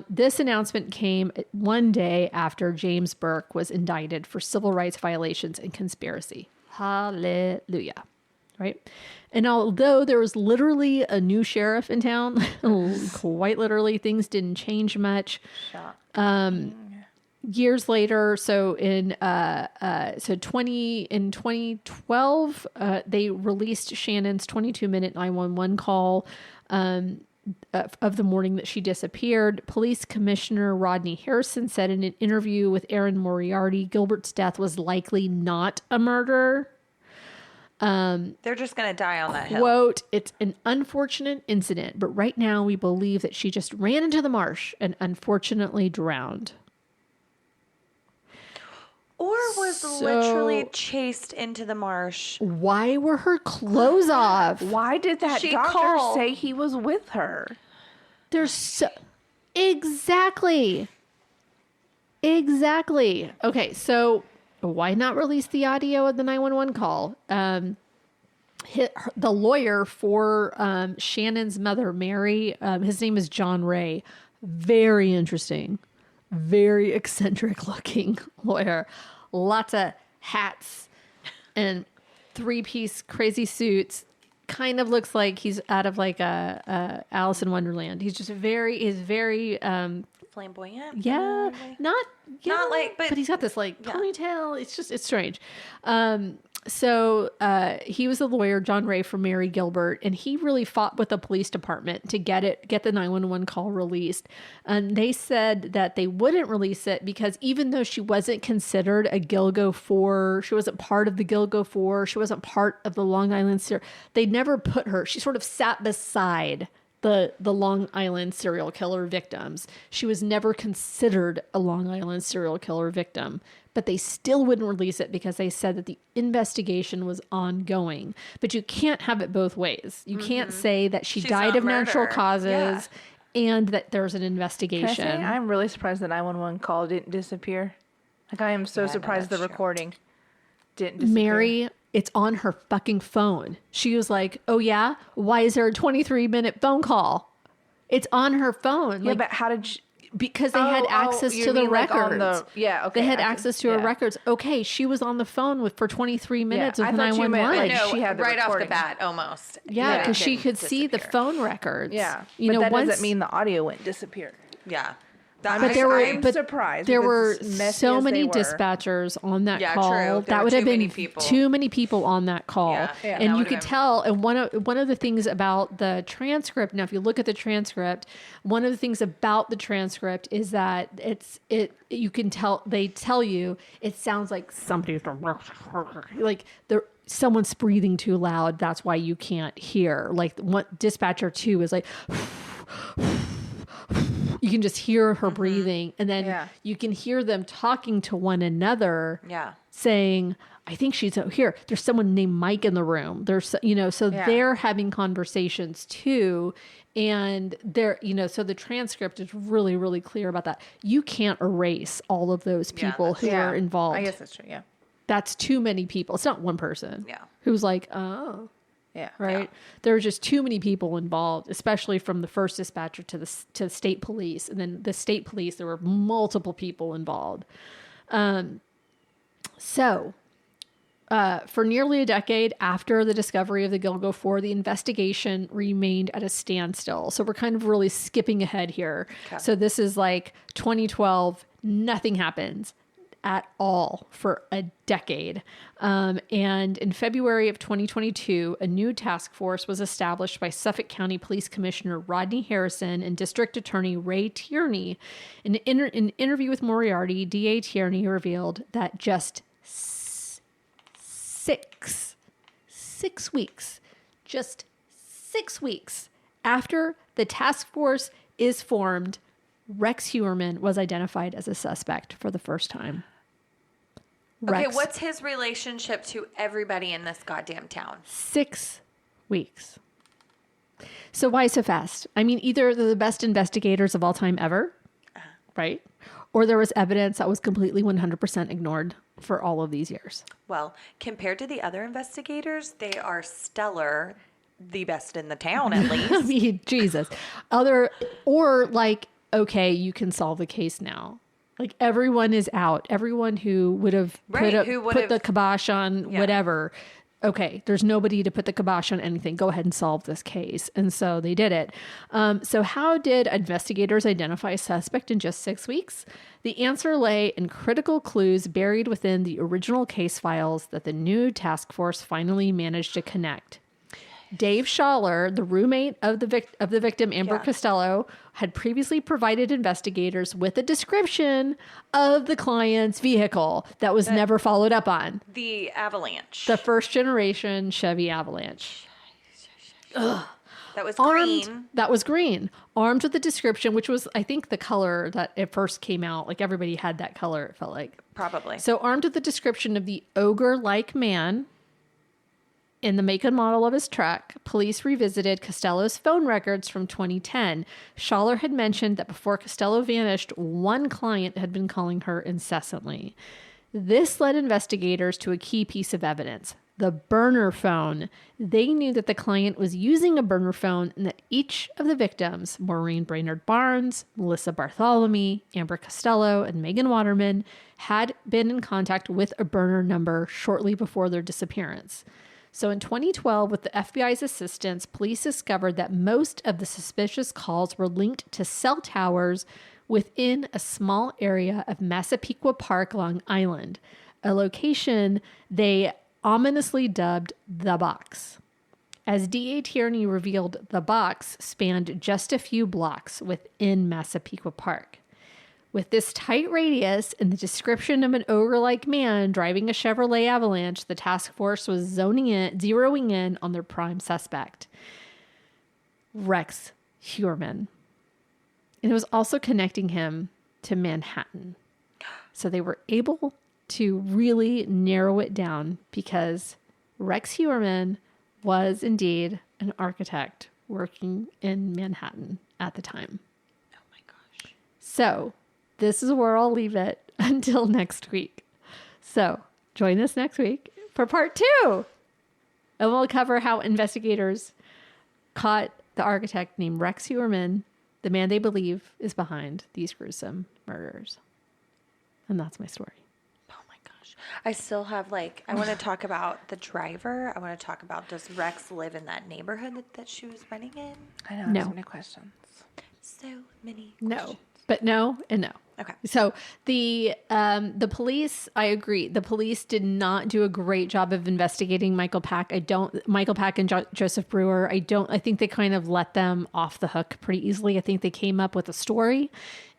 This announcement came one day after James Burke was indicted for civil rights violations and conspiracy. Hallelujah. Right? And although there was literally a new sheriff in town, quite literally, things didn't change much. Years later, so in 2012, they released Shannon's 22-minute 911 call of the morning that she disappeared. Police Commissioner Rodney Harrison said in an interview with Erin Moriarty, Gilbert's death was likely not a murder. They're just going to die on that hill. Quote, "It's an unfortunate incident, but right now we believe that she just ran into the marsh and unfortunately drowned." Or was literally chased into the marsh. Why were her clothes off? Why did that doctor called. say he was with her? There's so... Exactly. Okay, so why not release the audio of the 911 call? The lawyer for Shannon's mother, Mary, his name is John Ray. Very interesting. Very eccentric looking lawyer. Lots of hats and 3-piece crazy suits. Kind of looks like he's out of like a Alice in Wonderland. He's just very Flamboyant? yeah, not like, but he's got this like ponytail. It's strange. So he was a lawyer, John Ray, for Mary Gilbert, and he really fought with the police department to get the 911 call released. And they said that they wouldn't release it because even though she wasn't considered a Gilgo 4, she wasn't part of the Gilgo 4, she wasn't part of the Long Island serial, they never put her. She sort of sat beside the Long Island serial killer victims. She was never considered a Long Island serial killer victim, but they still wouldn't release it because they said that the investigation was ongoing. But you can't have it both ways. You can't say that she died of natural causes and that there's an investigation. Can I say, I'm really surprised the 911 call didn't disappear. Like, I am so surprised the recording didn't disappear. Mary, it's on her fucking phone. She was like, "Oh yeah? Why is there a 23-minute phone call?" It's on her phone. Yeah, but how did she... Because they had access you to the mean like on records. okay. They had access to her records. Okay, she was on the phone for 23 minutes with I thought you meant 911. like she had the right off the recording. bat, almost. Yeah, because she Didn't could see the disappear. phone records. Yeah, you but know, that once, doesn't mean the audio went disappear. Yeah. But there were, I'm but surprised. there because were as messy so as many they were. dispatchers on that Yeah, call. true. There That were would have too been many people. too many people on that call. Yeah, Yeah. that And you would've could been- tell. And one of the things about the transcript. Now, if you look at the transcript, one of the things about the transcript is that you can tell. They tell you it sounds like somebody's like someone's breathing too loud. That's why you can't hear. Like what dispatcher 2 is like. You can just hear her breathing, and then you can hear them talking to one another. Yeah. Saying, "I think she's out here. There's someone named Mike in the room." There's, so they're having conversations too, and they're, so the transcript is really, really clear about that. You can't erase all of those people who are involved. I guess that's true. Yeah. That's too many people. It's not one person. Yeah. Who's like, oh. Yeah. Right. There were just too many people involved, especially from the first dispatcher to the state police. And then the state police, there were multiple people involved. So for nearly a decade after the discovery of the Gilgo 4, the investigation remained at a standstill. So we're kind of really skipping ahead here. Okay. So this is like 2012, nothing happens at all for a decade. And in February of 2022, a new task force was established by Suffolk County Police Commissioner Rodney Harrison and District Attorney Ray Tierney. In an interview with Moriarty, DA Tierney revealed that just 6 weeks after the task force is formed, Rex Hewerman was identified as a suspect for the first time. Okay, Rex, what's his relationship to everybody in this goddamn town? 6 weeks. So why so fast? I mean, either they're the best investigators of all time ever, right? Or there was evidence that was completely 100% ignored for all of these years. Well, compared to the other investigators, they are stellar, the best in the town at least. I mean, Jesus. Okay, you can solve the case now. Like everyone is out. Everyone who would have put the kibosh on whatever, okay, there's nobody to put the kibosh on anything. Go ahead and solve this case. And so they did it. So how did investigators identify a suspect in just 6 weeks? The answer lay in critical clues buried within the original case files that the new task force finally managed to connect. Dave Schaller, the roommate of the victim, Amber Costello, had previously provided investigators with a description of the client's vehicle that was never followed up on. The Avalanche. The first generation Chevy Avalanche. That was green. That was green. Armed with the description, which was, I think, the color that it first came out. Like everybody had that color, it felt like. Probably. So armed with the description of the ogre-like man in the make and model of his truck, police revisited Costello's phone records from 2010. Schaller had mentioned that before Costello vanished, one client had been calling her incessantly. This led investigators to a key piece of evidence, the burner phone. They knew that the client was using a burner phone and that each of the victims, Maureen Brainerd Barnes, Melissa Bartholomew, Amber Costello, and Megan Waterman, had been in contact with a burner number shortly before their disappearance. So in 2012, with the FBI's assistance, police discovered that most of the suspicious calls were linked to cell towers within a small area of Massapequa Park, Long Island, a location they ominously dubbed the Box. As D.A. Tierney revealed, the Box spanned just a few blocks within Massapequa Park. With this tight radius and the description of an ogre-like man driving a Chevrolet Avalanche, the task force was zeroing in on their prime suspect, Rex Heuermann. And it was also connecting him to Manhattan. So they were able to really narrow it down because Rex Heuermann was indeed an architect working in Manhattan at the time. Oh my gosh. So this is where I'll leave it until next week. So join us next week for part 2. And we'll cover how investigators caught the architect named Rex Heuermann, the man they believe is behind these gruesome murders. And that's my story. Oh my gosh. I still have I want to talk about the driver. I want to talk about, does Rex live in that neighborhood that she was running in? I know. No. So many questions. So many No. questions. But no and no. Okay. So the police, I agree. The police did not do a great job of investigating Michael Pack. Michael Pack and Joseph Brewer. I think they kind of let them off the hook pretty easily. I think they came up with a story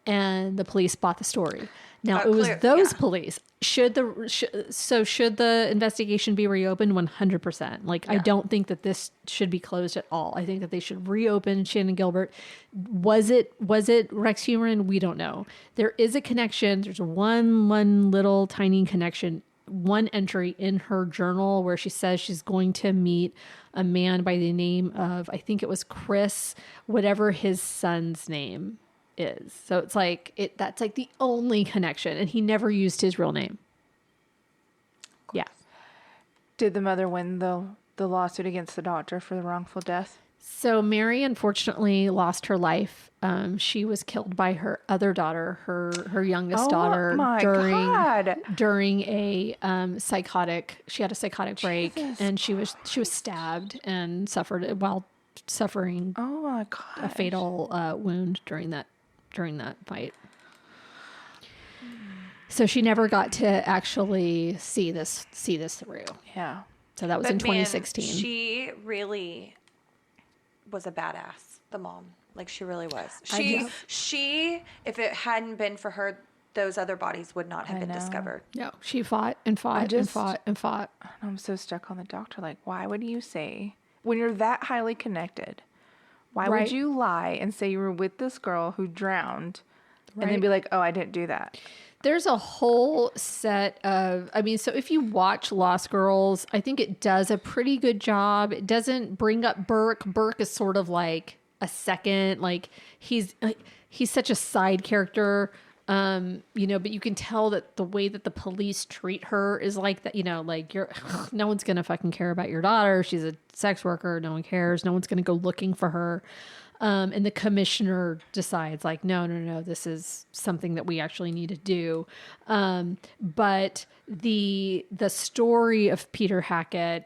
and the police bought the story. Now it was those police. Should the investigation be reopened? 100%. I don't think that this should be closed at all. I think that they should reopen Shannon Gilbert. Was it Rex Heuermann? We don't know. There is a connection. There's one little tiny connection. One entry in her journal where she says she's going to meet a man by the name of, I think it was Chris, whatever his son's name is. So it's that's the only connection, and he never used his real name. Yeah. Did the mother win the lawsuit against the doctor for the wrongful death? So Mary unfortunately lost her life. She was killed by her other daughter, her youngest daughter, during a psychotic. She had a psychotic break, and she was stabbed and suffered while suffering. Oh my God! A fatal wound during that fight. So she never got to actually see this through. Yeah. So that was in 2016. Man, she really was a badass, the mom. She really was. She, if it hadn't been for her, those other bodies would not have been discovered. No, she fought and fought and fought and fought. I'm so stuck on the doctor. Why would you say, when you're that highly connected, why would you lie and say you were with this girl who drowned and then be like, oh, I didn't do that? There's a whole set of, so if you watch Lost Girls, I think it does a pretty good job. It doesn't bring up Burke. Burke is sort of like a second, he's such a side character, but you can tell that the way that the police treat her is like that, you're, no one's going to fucking care about your daughter. She's a sex worker. No one cares. No one's going to go looking for her. And the commissioner decides like, no, this is something that we actually need to do. But the story of Peter Hackett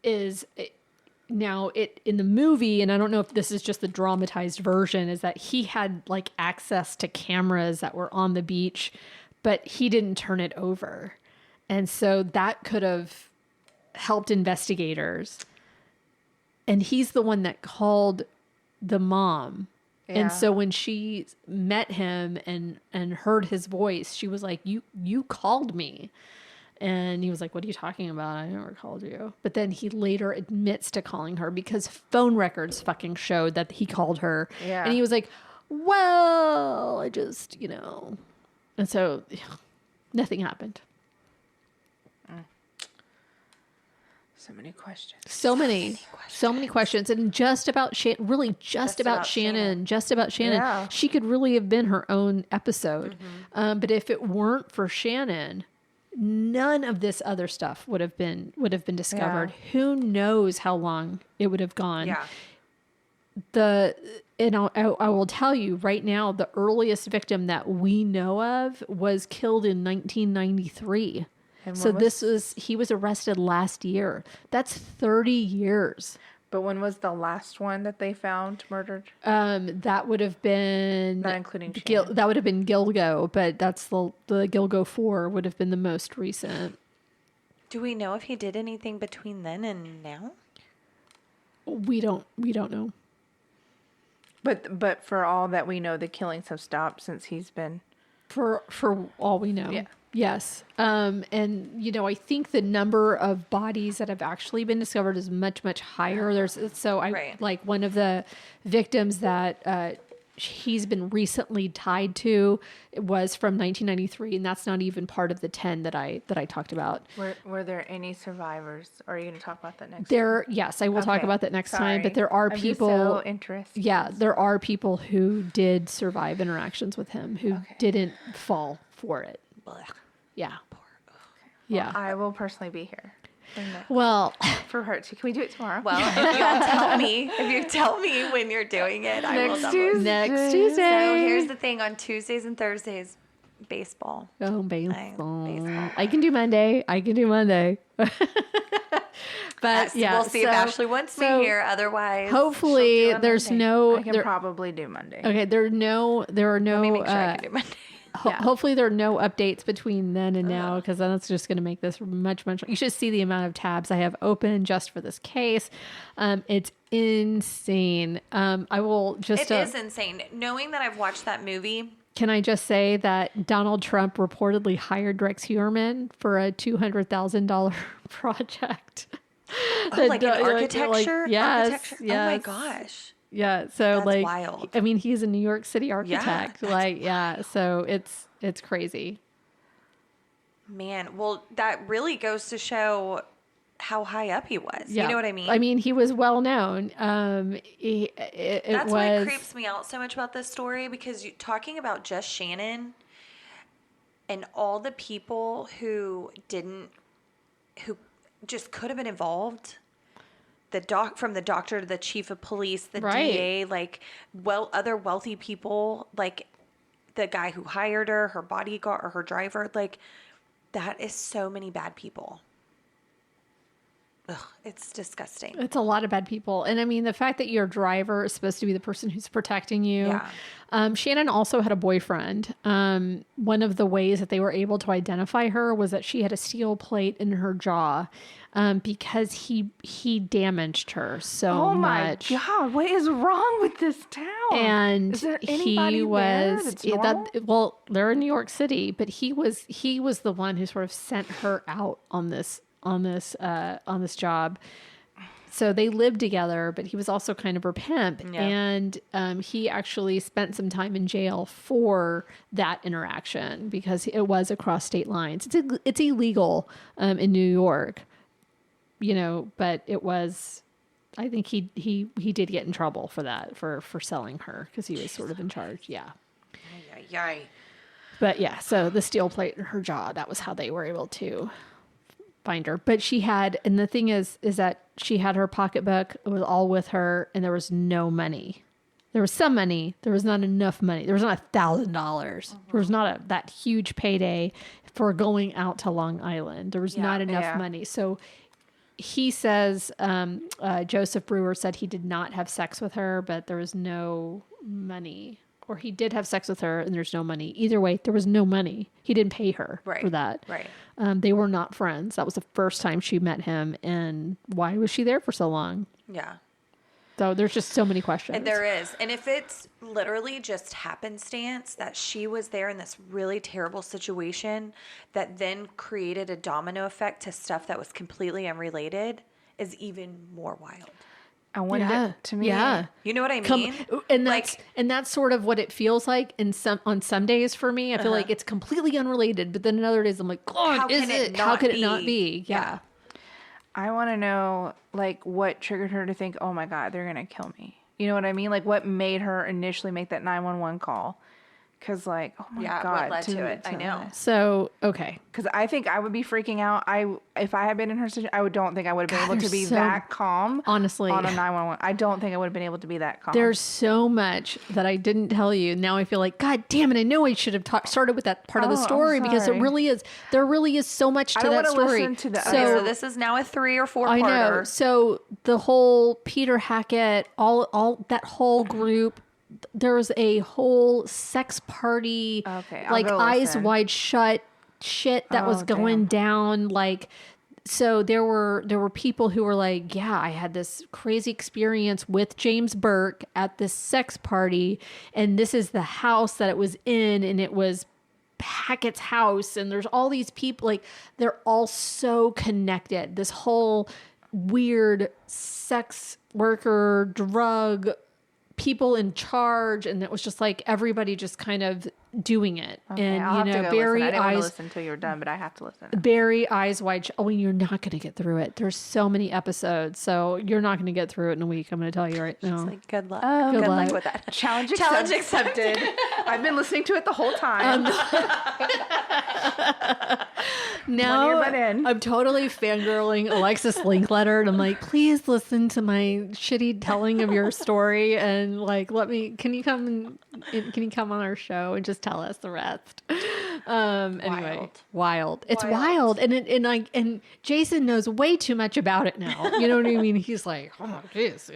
is now it in the movie, and I don't know if this is just the dramatized version, is that he had like access to cameras that were on the beach, but he didn't turn it over. And so that could have helped investigators. And he's the one that called the mom. Yeah. And so when she met him and heard his voice, she was like, you called me. And he was like, what are you talking about? I never called you. But then he later admits to calling her because phone records fucking showed that he called her. Yeah. And he was like, well, I just, And so nothing happened. So many questions. So many questions. And just about Shannon. Yeah. She could really have been her own episode. Mm-hmm. But if it weren't for Shannon, none of this other stuff would have been discovered. Yeah. Who knows how long it would have gone. Yeah. I will tell you right now, the earliest victim that we know of was killed in 1993. So he was arrested last year. That's 30 years. But when was the last one that they found murdered? That would have been not including that would have been Gilgo, but that's the Gilgo 4 would have been the most recent. Do we know if he did anything between then and now? We don't know. But for all that we know, the killings have stopped since he's been. For all we know. Yeah. Yes. And, I think the number of bodies that have actually been discovered is much, much higher. Like one of the victims that he's been recently tied to was from 1993, and that's not even part of the 10 that I talked about. Were there any survivors? Or are you going to talk about that next time? Yes, I will talk about that next time, but there are people. I'm so interested. Yeah, there are people who did survive interactions with him who didn't fall for it. Yeah. Well, I will personally be here. Well, for her too. Can we do it tomorrow? Well, if you tell me when you're doing it, I will. Next Tuesday. So here's the thing: on Tuesdays and Thursdays, baseball. Oh, baseball. I can do Monday. But we'll see if Ashley wants me here. Otherwise, hopefully there's I can probably do Monday. Okay, there are no. Let me make sure I can do Monday. Hopefully there are no updates between then and now, because then it's just going to make this much. You should see the amount of tabs I have open just for this case. It's insane. I will just. It is insane. Knowing that I've watched that movie. Can I just say that Donald Trump reportedly hired Rex Heuermann for a $200,000 project? Like an architecture? Yes. Oh my gosh. Yeah, so that's wild. I mean, he's a New York City architect. So it's crazy. Man, well, that really goes to show how high up he was. Yeah. You know what I mean? I mean, he was well known. That's what creeps me out so much about this story, because talking about just Shannon and all the people who just could have been involved. From the doctor to the chief of police, the DA, other wealthy people, like the guy who hired her, her bodyguard or her driver, that is so many bad people. Ugh, it's disgusting. It's a lot of bad people. And I mean, the fact that your driver is supposed to be the person who's protecting you. Yeah. Shannon also had a boyfriend. One of the ways that they were able to identify her was that she had a steel plate in her jaw. Because he damaged her so much. Oh my God, what is wrong with this town? And is there anybody there that's normal? They're in New York City, but he was the one who sort of sent her out on this job. So they lived together, but he was also kind of her pimp. Yeah. And he actually spent some time in jail for that interaction because it was across state lines. It's illegal in New York. But it was, I think he did get in trouble for that, for selling her, because he was sort of in charge. Yeah. Yay. But yeah, so the steel plate in her jaw, that was how they were able to find her. But she had, and the thing is that she had her pocketbook, it was all with her, and there was no money. There was some money. There was not enough money. There was not $1,000. There was not that huge payday for going out to Long Island. There was not enough money. So he says, Joseph Brewer said he did not have sex with her, but there was no money. Or he did have sex with her and there's no money. Either way, there was no money. He didn't pay her for that. Right. They were not friends. That was the first time she met him. And why was she there for so long? Yeah. So there's just so many questions. And there is. And if it's literally just happenstance that she was there in this really terrible situation that then created a domino effect to stuff that was completely unrelated is even more wild. I wonder to me. Yeah. You know what I mean? And that's sort of what it feels like on some days for me. I feel like it's completely unrelated, but then in other days I'm like, God, how could it not be? Yeah. I want to know, like, what triggered her to think, oh my God, they're going to kill me. You know what I mean? Like, what made her initially make that 911 call? Because, like, oh my God. What led to it? I know. So, okay. Because I think I would be freaking out. If I had been in her situation, don't think I would have been able to be that calm. Honestly. On a 911. I don't think I would have been able to be that calm. There's so much that I didn't tell you. Now I feel like, God damn it, I know I should have started with that part of the story because there really is so much to that story. Listen to the So this is now a 3 or 4 I know. parter. So the whole Peter Hackett, all that whole group, there was a whole sex party, like eyes wide shut shit that was going down. Like, so there were people who were like, yeah, I had this crazy experience with James Burke at this sex party, and this is the house that it was in, and it was Hackett's house, and there's all these people, like, they're all so connected. This whole weird sex worker, drug people in charge, and it was just like everybody just kind of doing it. Okay, and I'll have to go Barry listen. I didn't want to eyes listen until you're done, but I have to listen. Barry eyes wide shut. Oh, and you're not going to get through it. There's so many episodes, so you're not going to get through it in a week. I'm going to tell you right now. It's like, good luck. Good luck with that. Challenge Challenge accepted. I've been listening to it the whole time. Now One ear butt in. I'm totally fangirling Alexis Linkletter, and I'm like, please listen to my shitty telling of your story, and like, can you come on our show and just tell us the rest? Anyway, wild. It's wild, and Jason knows way too much about it now. You know what I mean? He's like, oh jeez,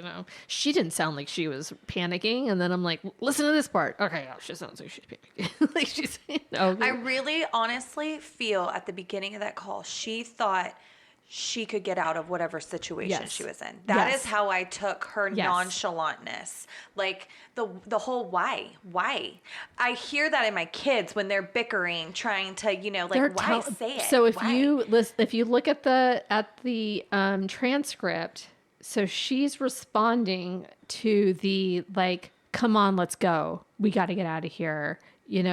she didn't sound like she was panicking, and then I'm like, listen to this part. Okay, she sounds like she's panicking. Like she's. Okay. I really, honestly feel at the beginning of that call, she thought she could get out of whatever situation she was in. That is how I took her nonchalantness. Like the whole why. I hear that in my kids when they're bickering, trying to, why say it? So if you look at the transcript, so she's responding to the like, come on, let's go. We got to get out of here. And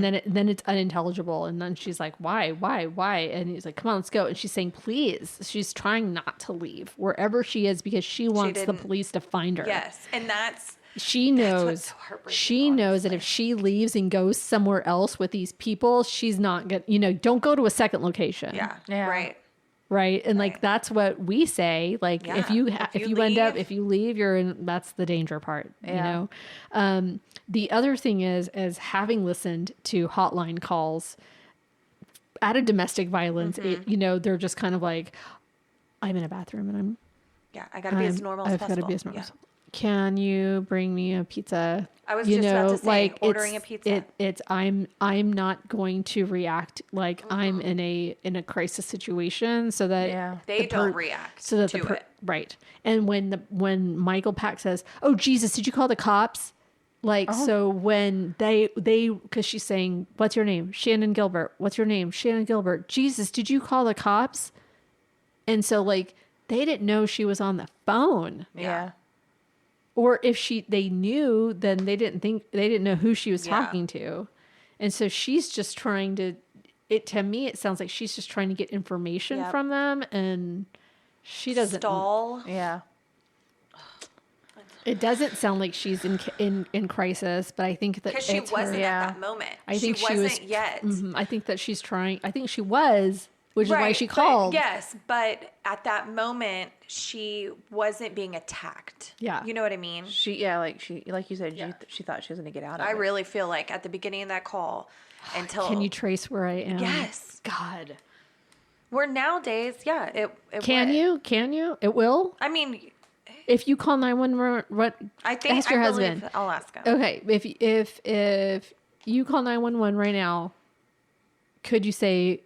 then it's unintelligible. And then she's like, why? And he's like, come on, let's go. And she's saying, please. She's trying not to leave wherever she is because she wants the police to find her. Yes. And she knows, what's so heartbreaking, she knows that if she leaves and goes somewhere else with these people, she's not going to, don't go to a second location. Yeah. Right. Right. And like, that's what we say. Like, if you leave, you're in, that's the danger part, The other thing is having listened to hotline calls out of domestic violence, they're just kind of like, I'm in a bathroom and I got to be as normal as possible. I've got to be as normal as possible. Can you bring me a pizza? I was just about to say, like, ordering a pizza. I'm not going to react like I'm in a crisis situation, so that they don't react so that to it. Right. And when Michael Pack says, "Oh Jesus, did you call the cops?" Like, so when they because she's saying, "What's your name?" Shannon Gilbert. What's your name? Shannon Gilbert. Jesus, did you call the cops? And so like they didn't know she was on the phone. Yeah. Or if they knew, then they didn't know who she was talking to. And so she's just trying to me, it sounds like she's just trying to get information from them, and she doesn't stall. Yeah. It doesn't sound like she's in crisis, but I think that because she wasn't at that moment. I think she wasn't yet. I think that she's trying. I think she was which is why she called. Yes, but at that moment, she wasn't being attacked. Yeah. You know what I mean? Like you said, she thought she was going to get out of it. I really feel like at the beginning of that call until... Can you trace where I am? Yes. God. Where nowadays, yeah, it Can would. you? Can you? It will? I mean... If you call 911, what? I think ask your I husband. believe I'll ask him. Okay, if you call 911 right now, could you say,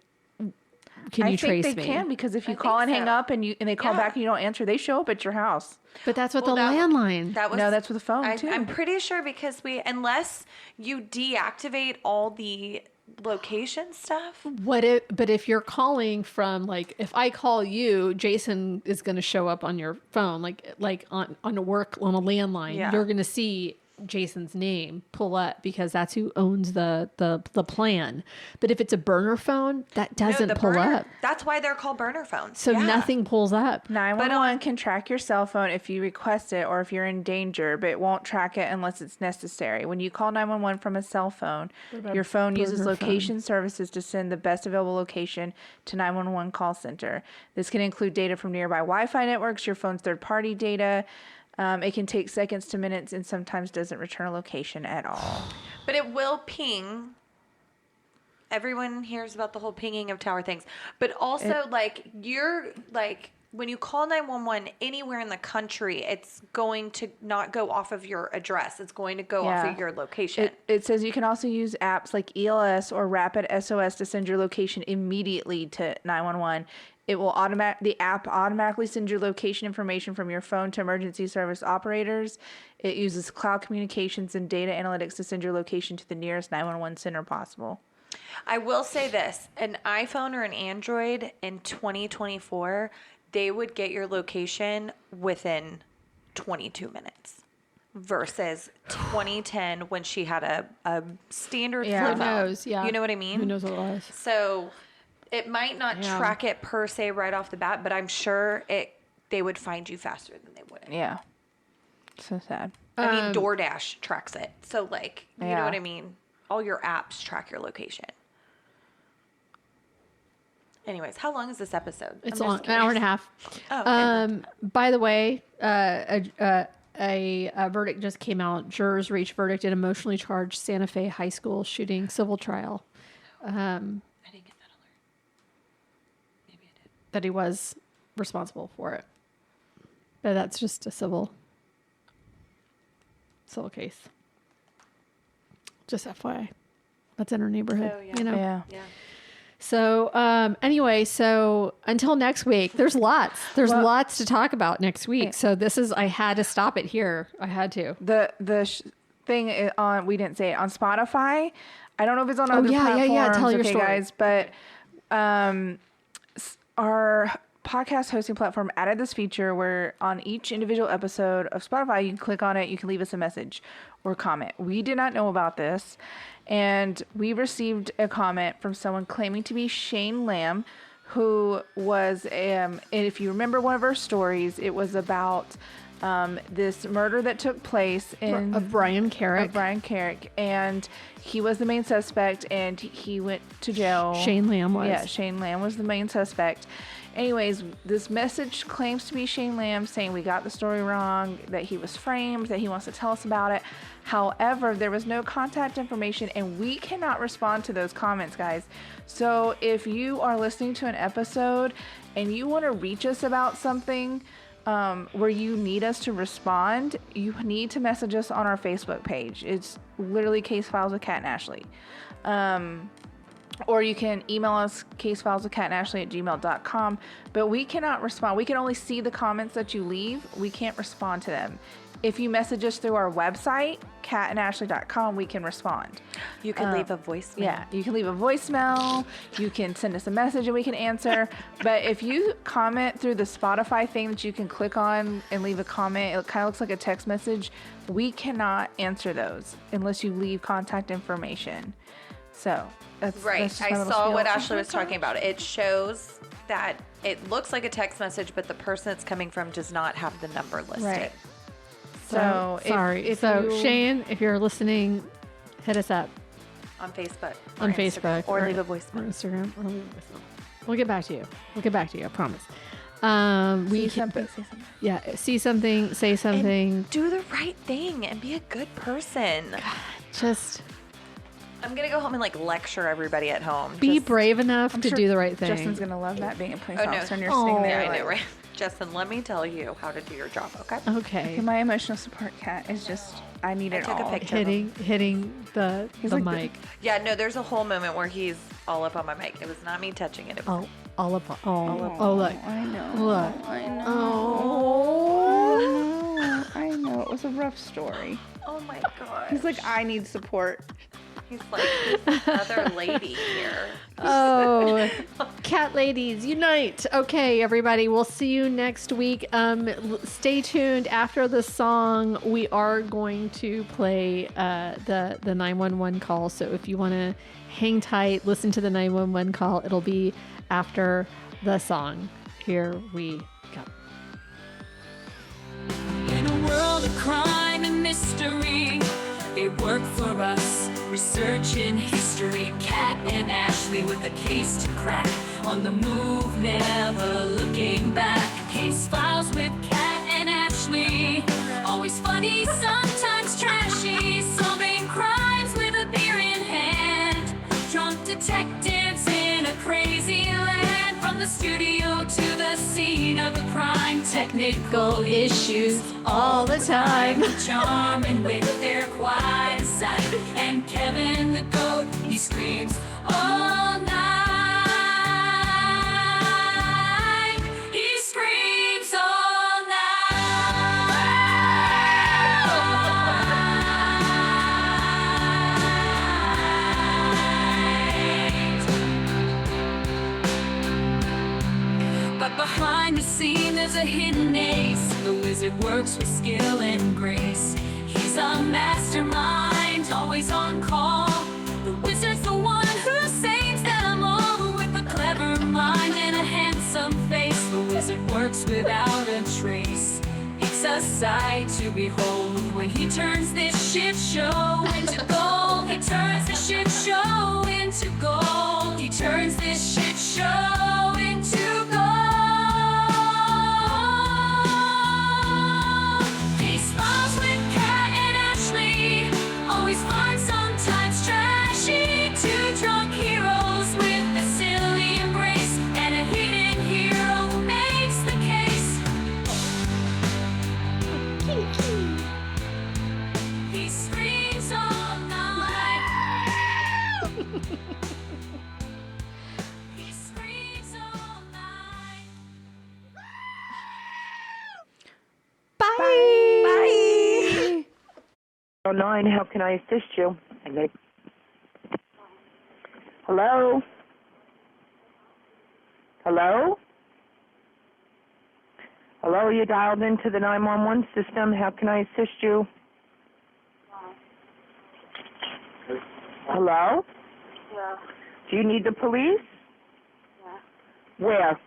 "Can you trace me?" I think they can, because if you I call and think hang so. up and they call back and you don't answer, they show up at your house. But that's with Well, the that- landline. That was No, that's with the phone too. I'm pretty sure because unless you deactivate all the location stuff. But if you're calling from, like, if I call you, Jason is going to show up on your phone, like on a landline. Yeah. You're going to see Jason's name pull up because that's who owns the plan. But if it's a burner phone, that doesn't the pull burner- up. That's why they're called burner phones. So Yeah. nothing pulls up. 911 can track your cell phone if you request it or if you're in danger, but it won't track it unless it's necessary. When you call 911 from a cell phone, your phone uses burner location services to send the best available location to 911 call center. This can include data from nearby Wi-Fi networks, your phone's third-party data. It can take seconds to minutes and sometimes doesn't return a location at all. But it will ping. Everyone hears about the whole pinging of tower things. But also, when you call 911 anywhere in the country, it's going to not go off of your address. It's going to go off of your location. It says you can also use apps like ELS or Rapid SOS to send your location immediately to 911. It will the app automatically sends your location information from your phone to emergency service operators. It uses cloud communications and data analytics to send your location to the nearest 911 center possible. I will say this, an iPhone or an Android in 2024, they would get your location within 22 minutes versus 2010 when she had a standard flip Who phone. knows? Yeah. You know what I mean? Who knows what it was? So it might not track it per se right off the bat, but I'm sure they would find you faster than they would. Yeah. So sad. I mean, DoorDash tracks it. So, you know Yeah. what I mean? All your apps track your location. Anyways, how long is this episode? It's I'm long, just an hour and a curious. half. Oh, okay. By the way, a verdict just came out. Jurors reached verdict in emotionally charged Santa Fe high school shooting civil trial. I didn't get that alert. Maybe I did. That he was responsible for it. But that's just a civil case. Just FYI. That's in our neighborhood. Oh, yeah. You know? Yeah. Yeah. So anyway, so until next week, there's lots to talk about next week. So I had to stop it here. I had to. The thing on, we didn't say it, on Spotify. I don't know if it's on other platforms. Yeah. Tell your story, guys. But our podcast hosting platform added this feature where on each individual episode of Spotify, you can click on it, you can leave us a message or comment. We did not know about this, and we received a comment from someone claiming to be Shane Lamb, who was, and if you remember one of our stories, it was about this murder that took place Of Brian Carrick. And he was the main suspect, and he went to jail. Shane Lamb was. Yeah, Shane Lamb was the main suspect. Anyways, this message claims to be Shane Lamb saying we got the story wrong, that he was framed, that he wants to tell us about it. However, there was no contact information, and we cannot respond to those comments, guys. So if you are listening to an episode and you want to reach us about something where you need us to respond, you need to message us on our Facebook page. It's literally Case Files with Kat and Ashley. Or you can email us, casefileswithkatandashley@gmail.com. But we cannot respond. We can only see the comments that you leave. We can't respond to them. If you message us through our website, katandashley.com, we can respond. You can leave a voicemail. Yeah, you can leave a voicemail. You can send us a message and we can answer. But if you comment through the Spotify thing that you can click on and leave a comment, it kind of looks like a text message. We cannot answer those unless you leave contact information. So that's Right. that's just I my little saw spiel. what Ashley was talking about. It shows that it looks like a text message, but the person it's coming from does not have the number listed. Right. So sorry. if So you, Shane, if you're listening, hit us up On Facebook. on or Instagram, Facebook Or leave a or voicemail. Instagram or leave a voicemail. We'll get back to you. I promise. See something. Yeah, see something, say something. And do the right thing and be a good person. Just I'm going to go home and like lecture everybody at home. be brave enough to do the right thing. Justin's going to love that being a police Oh, no. officer and you're sitting there I like, know, right? Justin, let me tell you how to do your job, okay? Okay. my emotional support cat is just, I need it took a all. picture. Hitting the like mic. Yeah, no, there's a whole moment where he's all up on my mic. It was not me touching it. It was All up. Look. I know. Look. I know. Oh. I know. It was a rough story. oh my god. He's like, I need support. He's like, who's this other lady here? Oh, cat ladies unite. Okay, everybody, we'll see you next week. Stay tuned. After the song, we are going to play the 911 call. So if you want to hang tight, listen to the 911 call. It'll be after the song. Here we go. In a world of crime and mystery, they work for us, researching history. Kat and Ashley with a case to crack, on the move, never looking back. Case files with Kat and Ashley, always funny, sometimes trashy, solving crimes with a beer in hand. Drunk detectives in a crazy land, from the studio to the scene of a crime. Technical issues all the time. Charming with their quiet side. And Kevin the goat, he screams all night. He screams all night. But behind the scene there's a hidden ace. The wizard works with skill and grace. He's a mastermind, always on call. The wizard's the one who saves them all. With a clever mind and a handsome face, the wizard works without a trace. It's a sight to behold when he turns this shit show into gold. He turns the shit show into gold. He turns this shit show into gold. He smiles with Kat and Ashley, always fun, sometimes trashy. Two drunk heroes with a silly embrace, and a hidden hero who makes the case. He screams all night. He screams all night. Bye. 09, how can I assist you? Hello? Hello? Hello, you dialed into the 911 system. How can I assist you? Hello? Yeah. Do you need the police? Yeah. Where?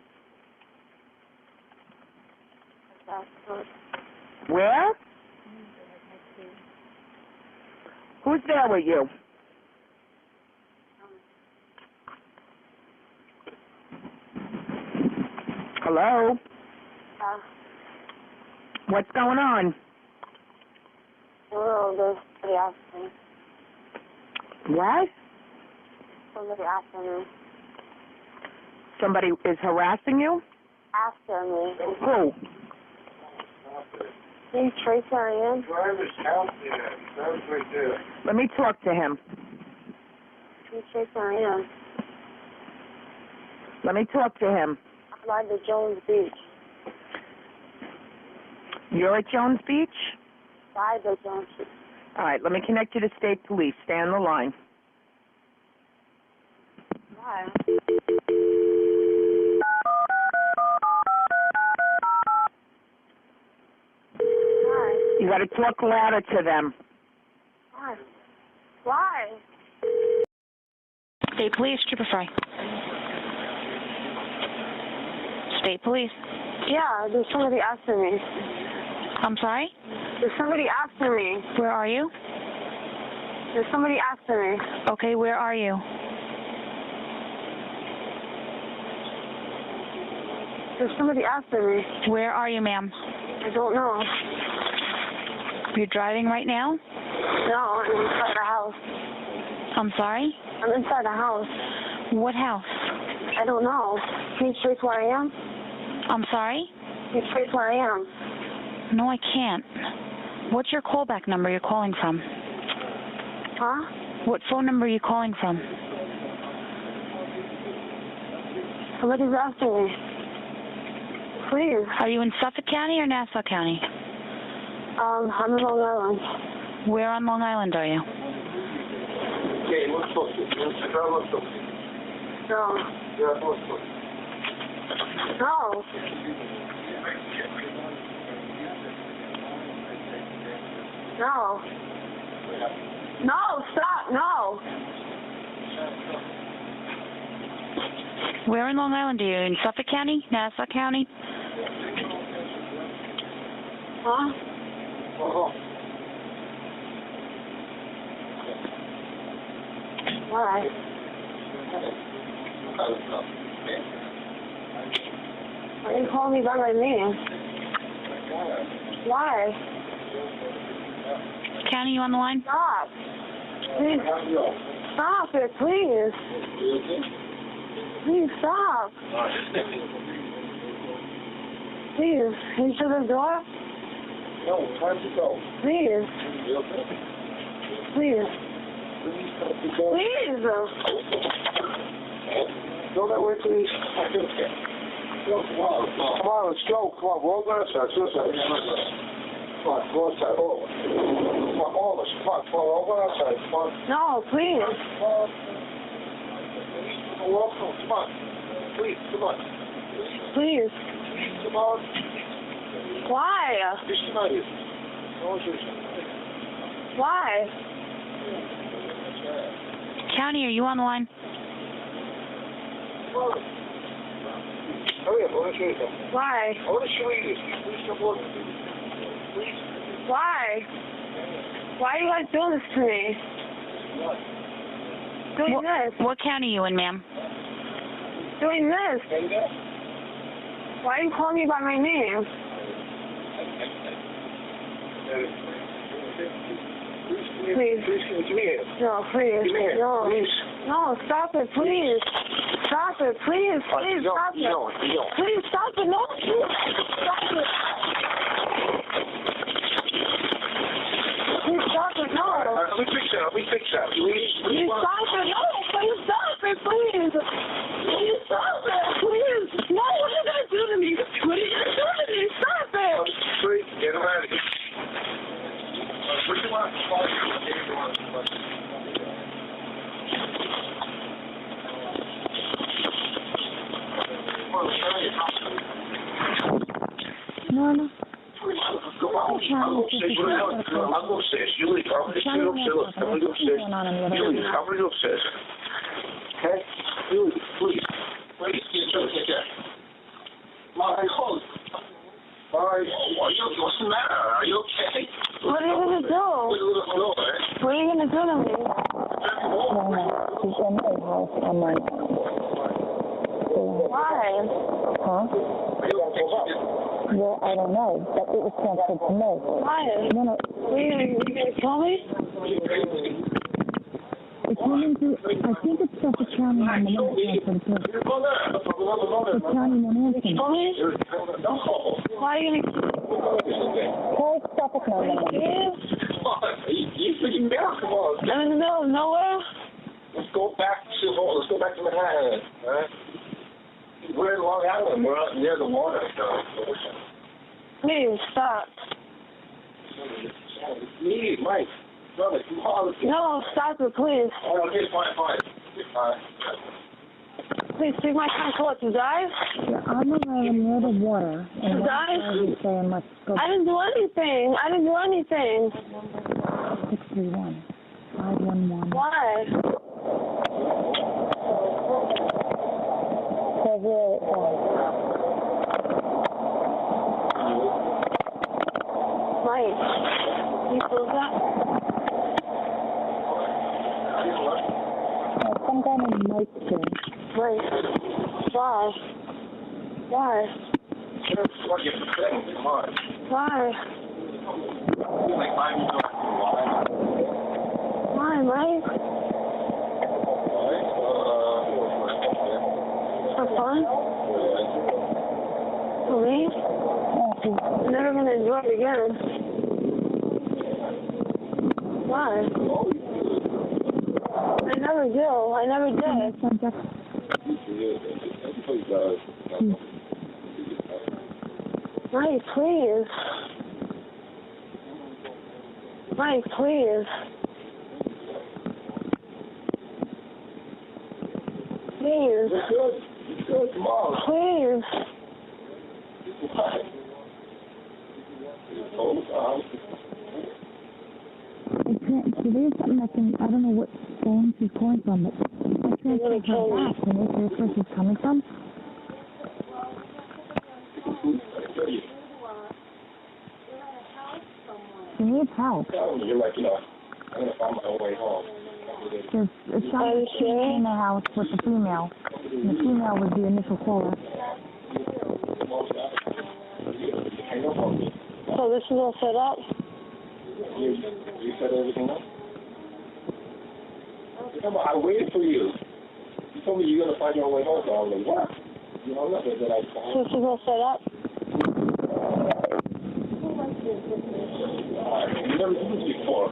Where? Who's there with you? Hello? What's going on? Well, somebody asked me. What? Somebody asked me. Somebody is harassing you? After me. Who? You Tracy Ryan? Driver's house, yeah. That's right there. Let me talk to him. You Tracy Ryan? Let me talk to him. By the Jones Beach. You're at Jones Beach? By the Jones Beach. All right, let me connect you to state police. Stay on the line. Why? Why? You got to talk louder to them. Why? Why? State Police, Trooper Fry. State Police. Yeah, there's somebody after me. I'm sorry? There's somebody after me. Where are you? There's somebody after me. Okay, where are you? There's somebody after me. Where are you, ma'am? I don't know. You're driving right now? No, I'm inside the house. I'm sorry? I'm inside the house. What house? I don't know. Can you trace where I am? I'm sorry? Can you trace where I am? No, I can't. What's your callback number you're calling from? Huh? What phone number are you calling from? Somebody's after me. Please. Are you in Suffolk County or Nassau County? I'm in Long Island. Where on Long Island are you? Okay, let's talk. No. Yeah, let's talk. No. No. No, stop, no. Where in Long Island are you? In Suffolk County? Nassau County? Huh? Why? Why you call me by my name? Why? County, you on the line? Stop. Please. Stop it, please. Please stop. Please, can you shut the door? No, time to go. Please. You okay? Please. Please. Please. Go that way, please. Okay. Go, come on, let's go. Come on, roll that side. Come on, go outside. Come on, all of us. Come on, roll that side. Come on. No, please. Come on. Please, come on. Please. Come on. Why? Just come out here. Why? County, are you on the line? Hurry up, I want to show you something. Why? I want to show you this. Please come on. Please. Why? Why are you guys doing this to me? Doing this. What county are you in, ma'am? Doing this. Why are you calling me by my name? Please. Please give it to me. No, please. Give me here. No. Please. No, stop it, please. Stop it, please. Please, stop it. Please, stop it. No, please. Stop it. Please, stop it. No. Let me fix that. Please stop it. No, please stop it, please. Please stop it, please. No, what are you going to do to me? What are you going to do to me? Stop it. Please, get him out of here. What do you want? No. I'll go upstairs. You leave. I'm going to go upstairs. You leave. I'm going to go upstairs. Okay? You leave. Please. Please. Get there. My hold. What's the matter? Are you okay? What are you going to do? What are you going to do to me? She's in a house on my... Why? Huh? Well, I don't know, but it was transferred to me. Why? No. Are you going to tell me? It's running through, I think it's Suffolk County on the number transferred to me. Suffolk County, Manhattan. Tell me? Why are you going to... Call Suffolk County. You freaking down. Come on. I'm in the middle of nowhere? Let's go back to Manhattan. All right? We're in Long Island. We're out near the water. Please, stop. Me, Mike. Brother, come on. No, stop it, please. Oh, okay, fine. Please take my time to what, to drive? Yeah, I'm near the water. To drive? Saying let's go. I didn't do anything. 631. 511. Why? Mike, you close that? Some kind of mic thing. Mike, why? Why? What you saying? Come on. Why? Like 5 years old. Why, Mike? For fun? For me? I'm never gonna enjoy it again. Why? I never do. I never did. Mike, please. Mike, please. Please. Please. There's something I don't know what phone she's calling from, but I transferred her back. Can you say where she's coming from? She needs help. You're like, I'm gonna find my way home. There's something in the house with the female. And the female was the initial caller. So this is all set up? You set everything up? Remember, I waited for you. You told me you're gonna find your way home, so I was like, what? You know, nothing that I found. So this is all set up? You never did this before.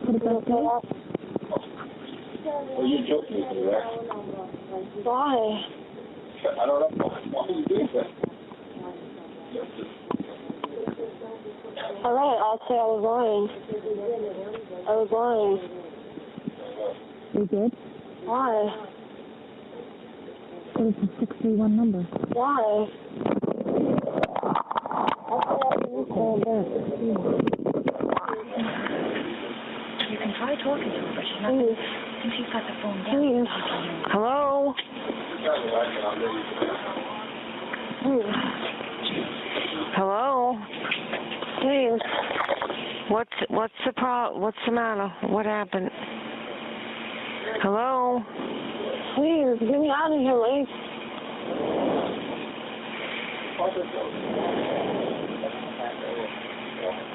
This is all set up? Well, you're joking with me, right? Why? I don't know. Why are you doing that? Alright, I'll say I was lying. I was lying. You did? Why? It was a 631 number. Why? Call back. You can try talking to her, but she's not. Please. I think she's got the phone down. Please. Hello? Please. Hello? Please. What's the matter? What happened? Hello? Please, get me out of here, Mike.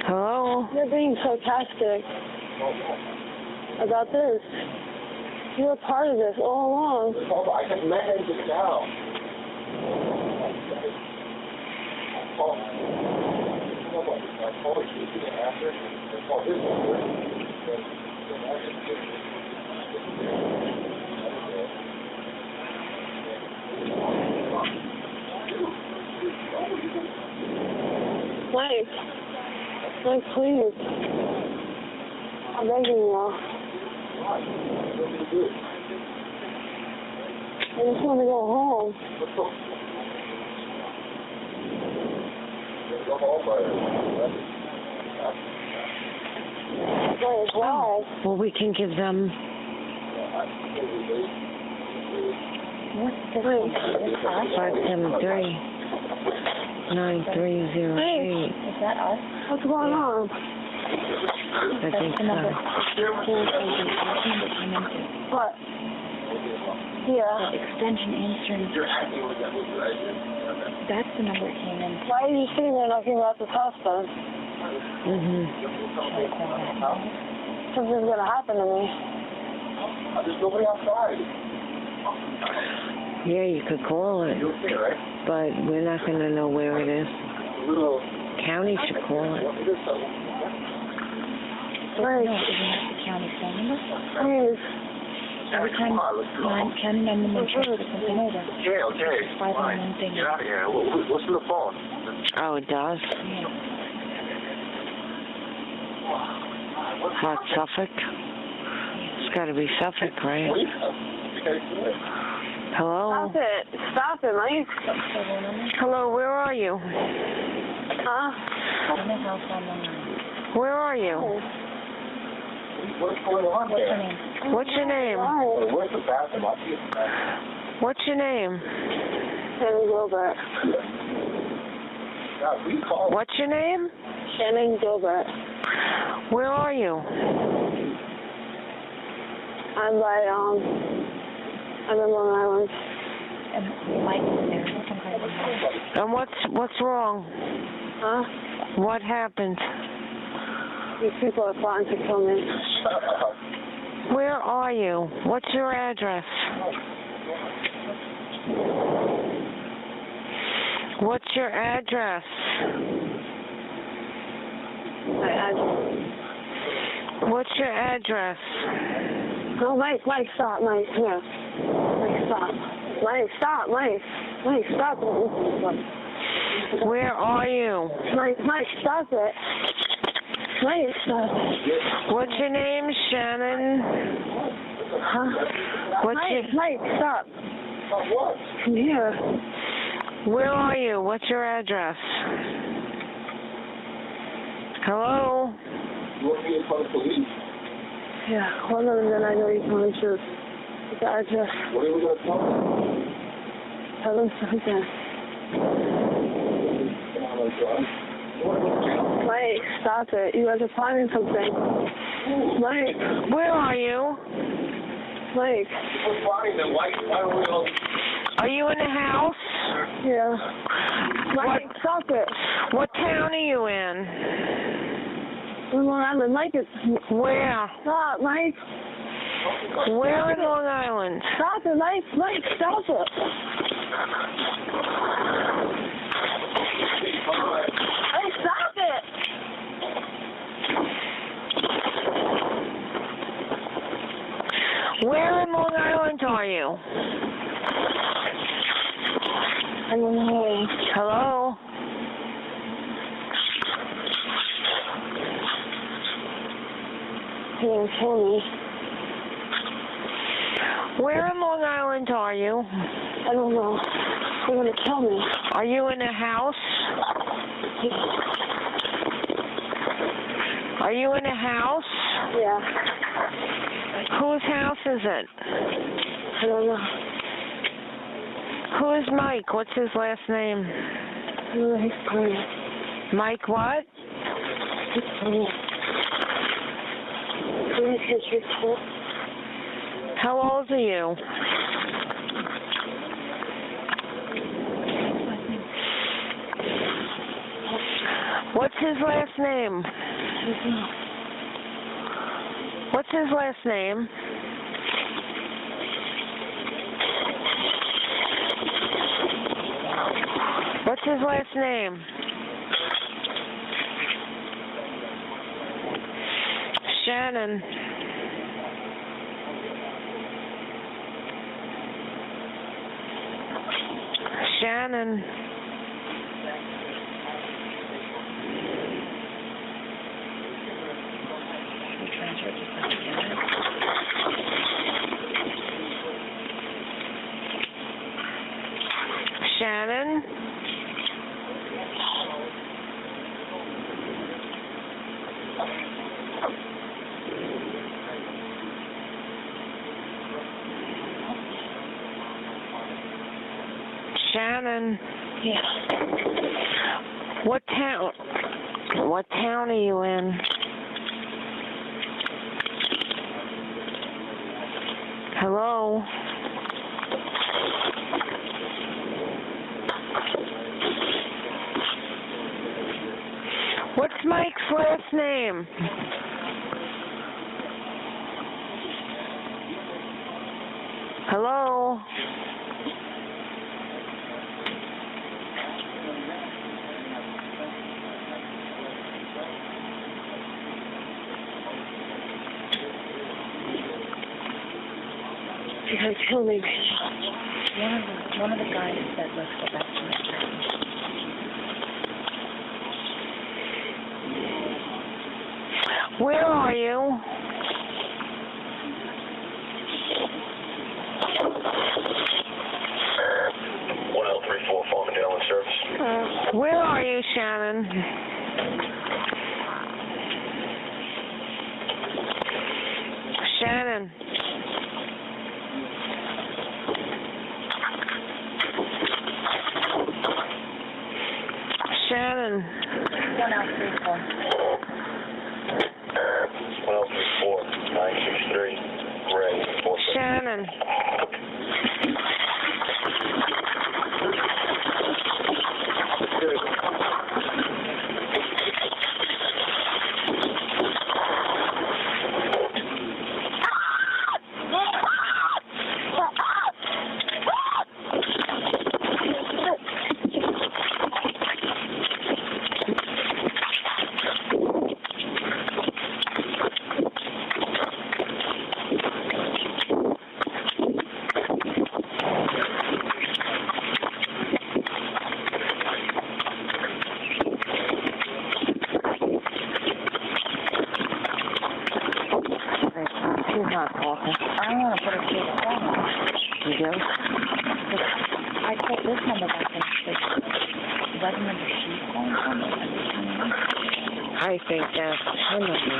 Hello? You're being sarcastic about this. You were part of this all along. I just met him just now. Mike, please. I'm begging you. I just want to go home. Wait, why? Well, we can give them. What's the phone? 573 9308. Is that us? What's going on? I think the number. so. What? Yeah. Extension answering. That's the number it came in. Why are you sitting there knocking about this house then? Something's gonna happen to me. There's nobody outside. Yeah, you could call it, You're okay, right? but we're not going to know where it is. County should call it. Right. No, isn't that the county phone number? Please. Every time county 911 checks for something over. Okay. 511 thing. Get out of here. What's in the phone? Oh, it does? Hot Suffolk? It's got to be Suffolk, right? Hello? Stop it. Stop it, Mike. Hello, where are you? Huh? Where are you? What's going on What's her there? name? What's your name? Where's the bathroom? I'll see you. What's your name? Shannon Gilbert. What's your name? Shannon Gilbert. Where are you? I'm by, I'm in Long Island. And Mike's there. And what's wrong? Huh? What happened? These people are plotting to kill me. Where are you? What's your address? What's your address? My address. What's your address? No, Mike, stop, Mike, here. Mike, stop. Mike, stop, Mike. Mike, stop it. Where are you? Mike, stop it. Mike, stop it. What's your name, Shannon? Huh? Mike, stop. Come here. Where are you? What's your address? Hello? You want me to call the police? Yeah, hold on a minute. I know you're telling the truth. The address. What are we going to tell them? Tell them something. Mike, stop it. You guys are planning something. Mike. Where are you? Mike. We're fine then. Why don't we all... Are you in the house? Yeah. Mike, stop it. What town are you in? In Long Island. Mike is... Where? Stop, Mike. Where in Long Island? Stop it, Mike. Mike, stop it. Mike, stop it. Where in Long Island are you? I don't know. Hello? You're going to kill me. Where in Long Island are you? I don't know. You're going to kill me. Are you in a house? Are you in a house? Yeah. Whose house is it? I don't know. Who is Mike? What's his last name? He's funny. Mike what? He's funny. He's history school. How old are you? What's his last name? What's his last name? What's his last name? Shannon. Shannon. Shannon? Shannon? Yeah. What town? What town are you in? Hello? What's Mike's last name? Hello? You're going to kill me, One of the guys said, let's go back to my town. Where are you? Where are you, Shannon? Shannon. Shannon. 1034. 1034, 963, Gray. Shannon. not talking. I want to put a case phone on. You do? I called this number back and it's like, is that the number she's calling from? I think that's her number.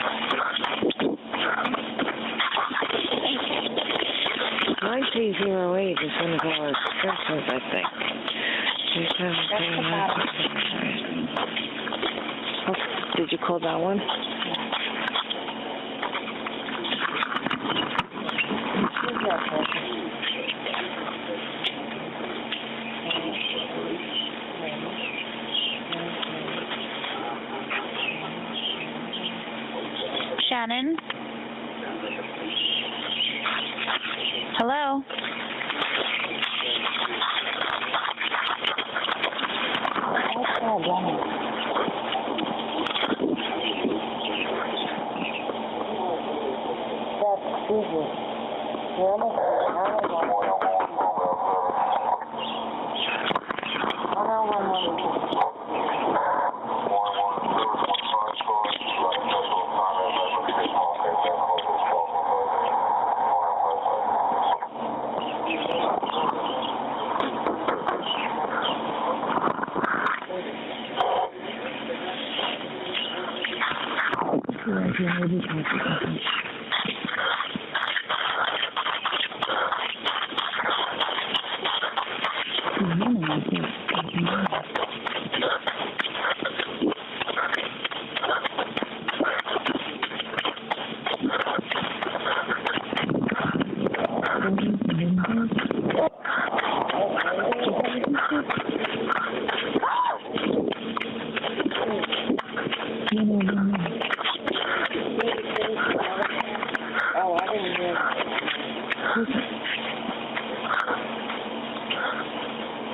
9308 is one of our extensions, I think. Oh, did you call that one? Shannon? Hello?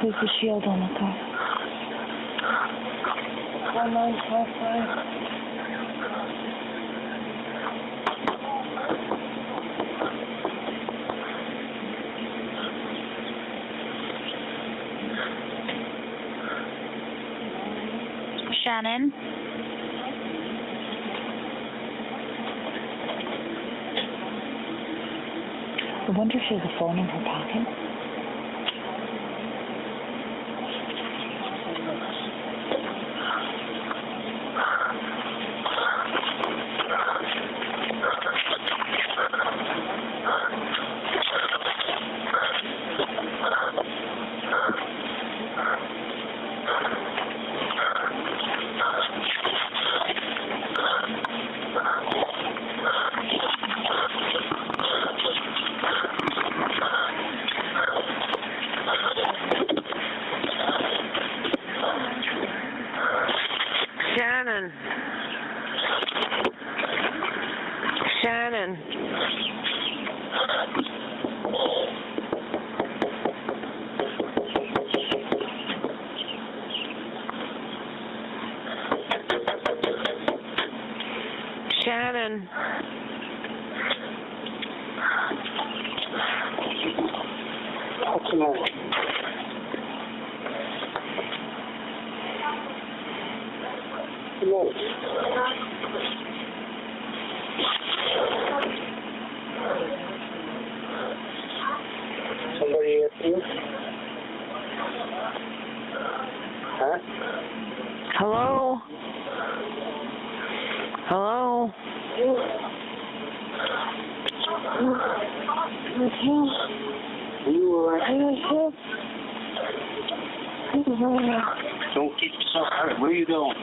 Who's the shield on the car? 1955. Shannon? I wonder if she has a phone in her pocket. Shannon. Shannon. Shannon. What's the matter? Somebody at you? Huh? Hello? Hello? You alright? Don't keep yourself hurt. Where are you going?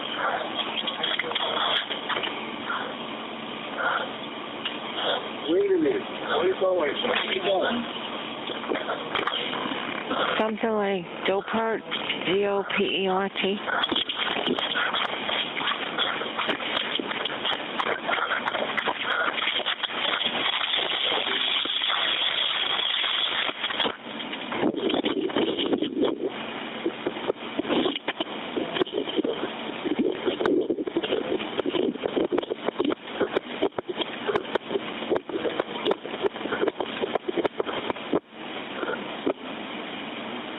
Wait a minute. Where are you going? Where are you going? Something like Dopert, D-O-P-E-R-T.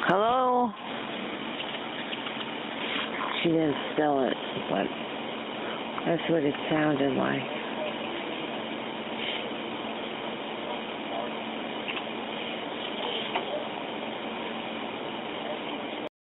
Hello? She didn't spell it, but that's what it sounded like.